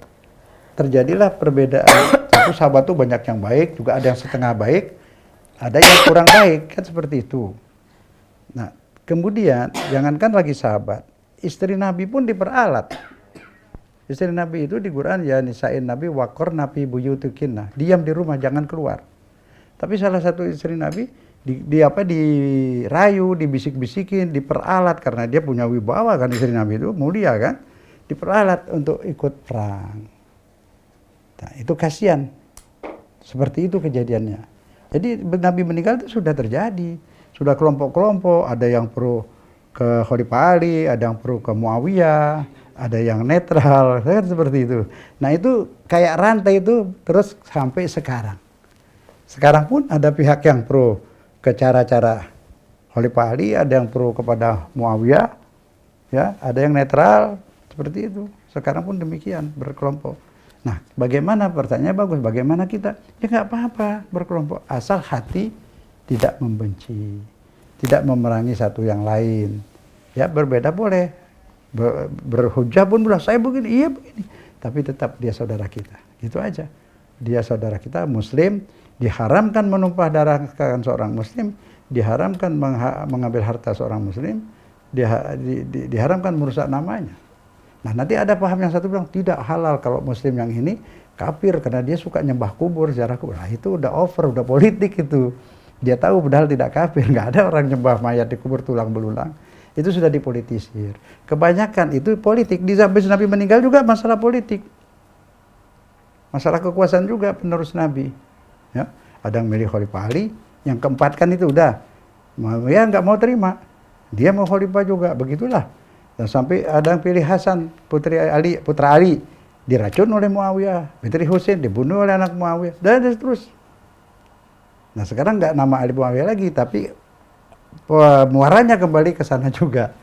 terjadilah perbedaan. Satu sahabat itu banyak yang baik, juga ada yang setengah baik, ada yang kurang baik, kan seperti itu. Nah, kemudian jangankan lagi sahabat, istri Nabi pun diperalat. Istri Nabi itu di Quran ya nisa'in Nabi waqor Nabi buyutukinna, diam di rumah jangan keluar. Tapi salah satu istri Nabi dirayu, dibisik-bisikin, diperalat karena dia punya wibawa kan, istri Nabi itu mulia kan, diperalat untuk ikut perang. Nah, itu kasihan. Seperti itu kejadiannya. Jadi Nabi meninggal itu sudah terjadi. Sudah kelompok-kelompok, ada yang pro ke Khalifah Ali, ada yang pro ke Muawiyah, ada yang netral, kan seperti itu. Nah, itu kayak rantai itu terus sampai sekarang. Sekarang pun ada pihak yang pro ke cara-cara Khalifah Ali, ada yang pro kepada Muawiyah, ya, ada yang netral, seperti itu. Sekarang pun demikian, berkelompok. Nah, bagaimana, pertanyaan bagus, bagaimana kita? Ya nggak apa-apa berkelompok, asal hati tidak membenci, tidak memerangi satu yang lain. Ya, berbeda boleh, berhujah pun boleh, saya begini, iya begini. Tapi tetap dia saudara kita, gitu aja. Dia saudara kita, Muslim, diharamkan menumpah darahkan seorang Muslim, diharamkan mengambil harta seorang Muslim, diharamkan merusak namanya. Nah, nanti ada paham yang satu bilang tidak halal kalau Muslim yang ini kafir karena dia suka nyembah kubur, ziarah kubur. Nah, itu udah over, udah politik itu. Dia tahu padahal tidak kafir, nggak ada orang nyembah mayat di kubur tulang belulang. Itu sudah dipolitisir. Kebanyakan itu politik. Di zaman Nabi meninggal juga masalah politik. Masalah kekuasaan juga penerus Nabi. Ya, ada yang milih Khalifah Ali, yang keempat kan itu udah. Ya nggak mau terima. Dia mau Khalifah juga, begitulah. Dan sampai ada yang pilih Hasan, putra Ali, diracun oleh Muawiyah. Putri Husain dibunuh oleh anak Muawiyah. Dan terus. Nah, sekarang nggak nama Ali Muawiyah lagi, tapi muaranya kembali ke sana juga.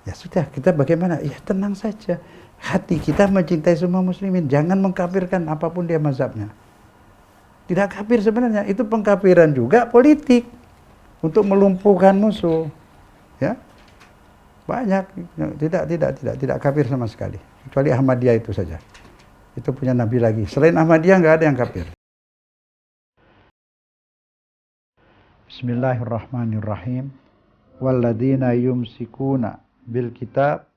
Ya sudah, kita bagaimana? Ya tenang saja. Hati kita mencintai semua muslimin, jangan mengkafirkan apapun dia mazhabnya. Tidak kafir sebenarnya, itu pengkafiran juga politik untuk melumpuhkan musuh. Ya. Banyak tidak kafir sama sekali. kecuali Ahmadiyah itu saja. Itu punya Nabi lagi. Selain Ahmadiyah nggak ada yang kafir. Bismillahirrahmanirrahim. Walladzina yumsikuna bil kitab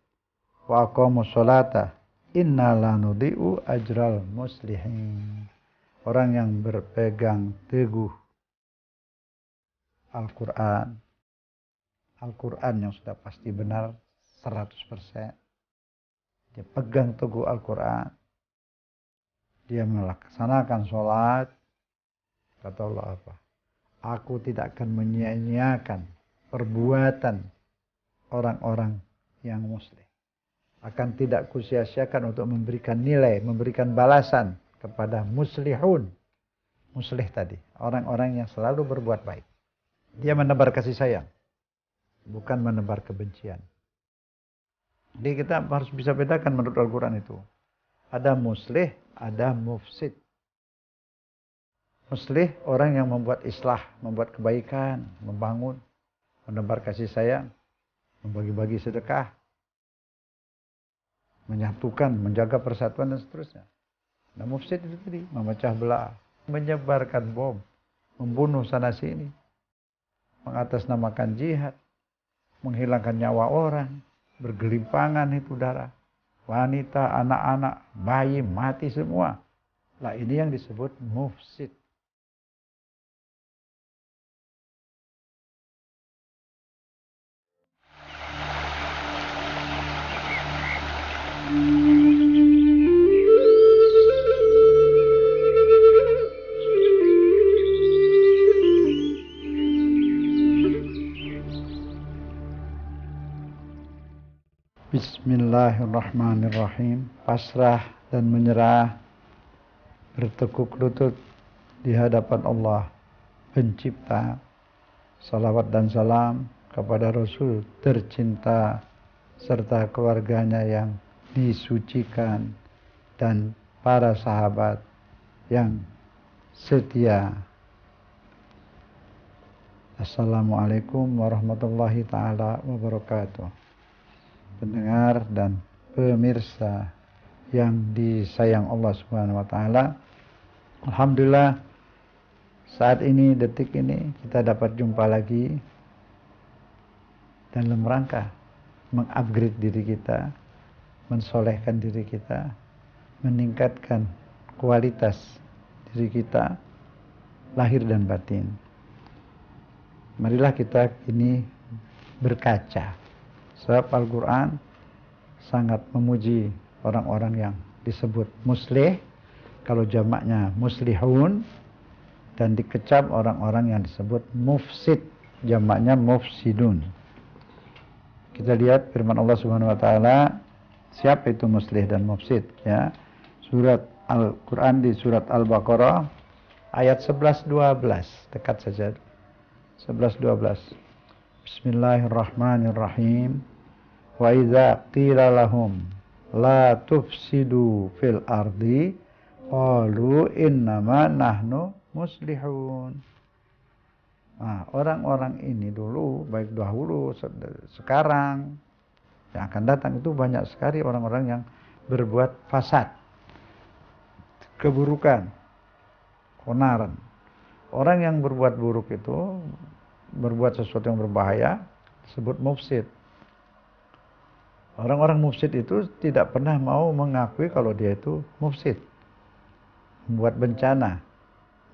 wa aqamus sholata inna la nudhi'u ajral muslihin. Orang yang berpegang teguh Al-Quran yang sudah pasti benar 100%. Dia pegang teguh Al-Quran, dia melaksanakan sholat, kata Allah apa? Aku tidak akan menyia-nyiakan perbuatan orang-orang yang muslim. Akan tidak kusia-siakan untuk memberikan nilai, memberikan balasan kepada muslihun. Muslih tadi, orang-orang yang selalu berbuat baik. Dia menebar kasih sayang, bukan menebar kebencian. Jadi kita harus bisa bedakan menurut Al-Quran itu. Ada muslih, ada mufsid. Muslih orang yang membuat islah, membuat kebaikan, membangun, menebar kasih sayang, membagi-bagi sedekah, menyatukan, menjaga persatuan dan seterusnya. Nah, mufsid itu tadi memecah belah, menyebarkan bom, membunuh sana sini, mengatasnamakan jihad, menghilangkan nyawa orang, bergelimpangan itu darah, wanita, anak-anak, bayi mati semua. Lah ini yang disebut mufsid. Bismillahirrahmanirrahim. Pasrah dan menyerah, bertekuk lutut di hadapan Allah Pencipta. Salawat dan salam kepada Rasul tercinta serta keluarganya yang disucikan dan para sahabat yang setia. Assalamualaikum warahmatullahi ta'ala wabarakatuh. Pendengar dan pemirsa yang disayang Allah Subhanahu wa taala. Alhamdulillah saat ini, detik ini kita dapat jumpa lagi dalam rangka mengupgrade diri kita, mensolehkan diri kita, meningkatkan kualitas diri kita lahir dan batin. Marilah kita ini berkaca. Sebab Al-Quran sangat memuji orang-orang yang disebut muslih, kalau jamaknya muslihun, dan dikecam orang-orang yang disebut mufsid, jamaknya mufsidun. Kita lihat firman Allah Subhanahu wa taala, siapa itu muslih dan mufsid, ya. Surat Al-Quran di surat Al-Baqarah ayat 11-12, dekat saja. 11-12. Bismillahirrahmanirrahim. Wa idza qila lahum la tufsidu fil ardi qalu innama nahnu muslihun. Nah, orang-orang ini dulu, baik dahulu, sekarang, yang akan datang itu banyak sekali orang-orang yang berbuat fasad, keburukan, onaran. Orang yang berbuat buruk itu, berbuat sesuatu yang berbahaya, disebut mufsid. Orang-orang mufsid itu tidak pernah mau mengakui kalau dia itu mufsid. Membuat bencana,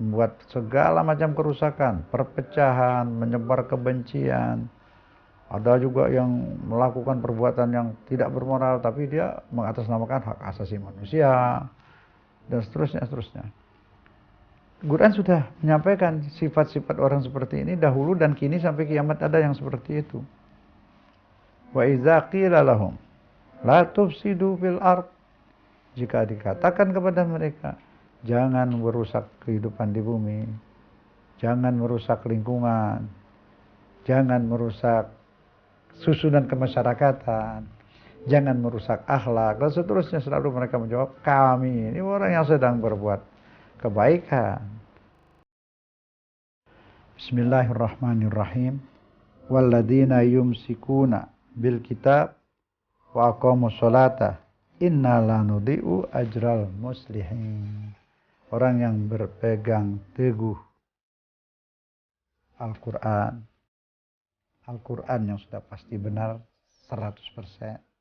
membuat segala macam kerusakan, perpecahan, menyebar kebencian. Ada juga yang melakukan perbuatan yang tidak bermoral, tapi dia mengatasnamakan hak asasi manusia, dan seterusnya. Quran sudah menyampaikan sifat-sifat orang seperti ini dahulu dan kini sampai kiamat ada yang seperti itu. Wa idza qila lahum la tufsidu fil ard, jika dikatakan kepada mereka jangan merusak kehidupan di bumi, jangan merusak lingkungan, jangan merusak susunan kemasyarakatan, jangan merusak akhlak, dan seterusnya, selalu mereka menjawab, kami ini orang yang sedang berbuat kebaikan. Bismillahirrahmanirrahim. Walladzina yumsikuna bil kitab wa aqamus sholata Inna la nudhi'u ajral muslihin. Orang yang berpegang teguh Al-Quran yang sudah pasti benar 100%.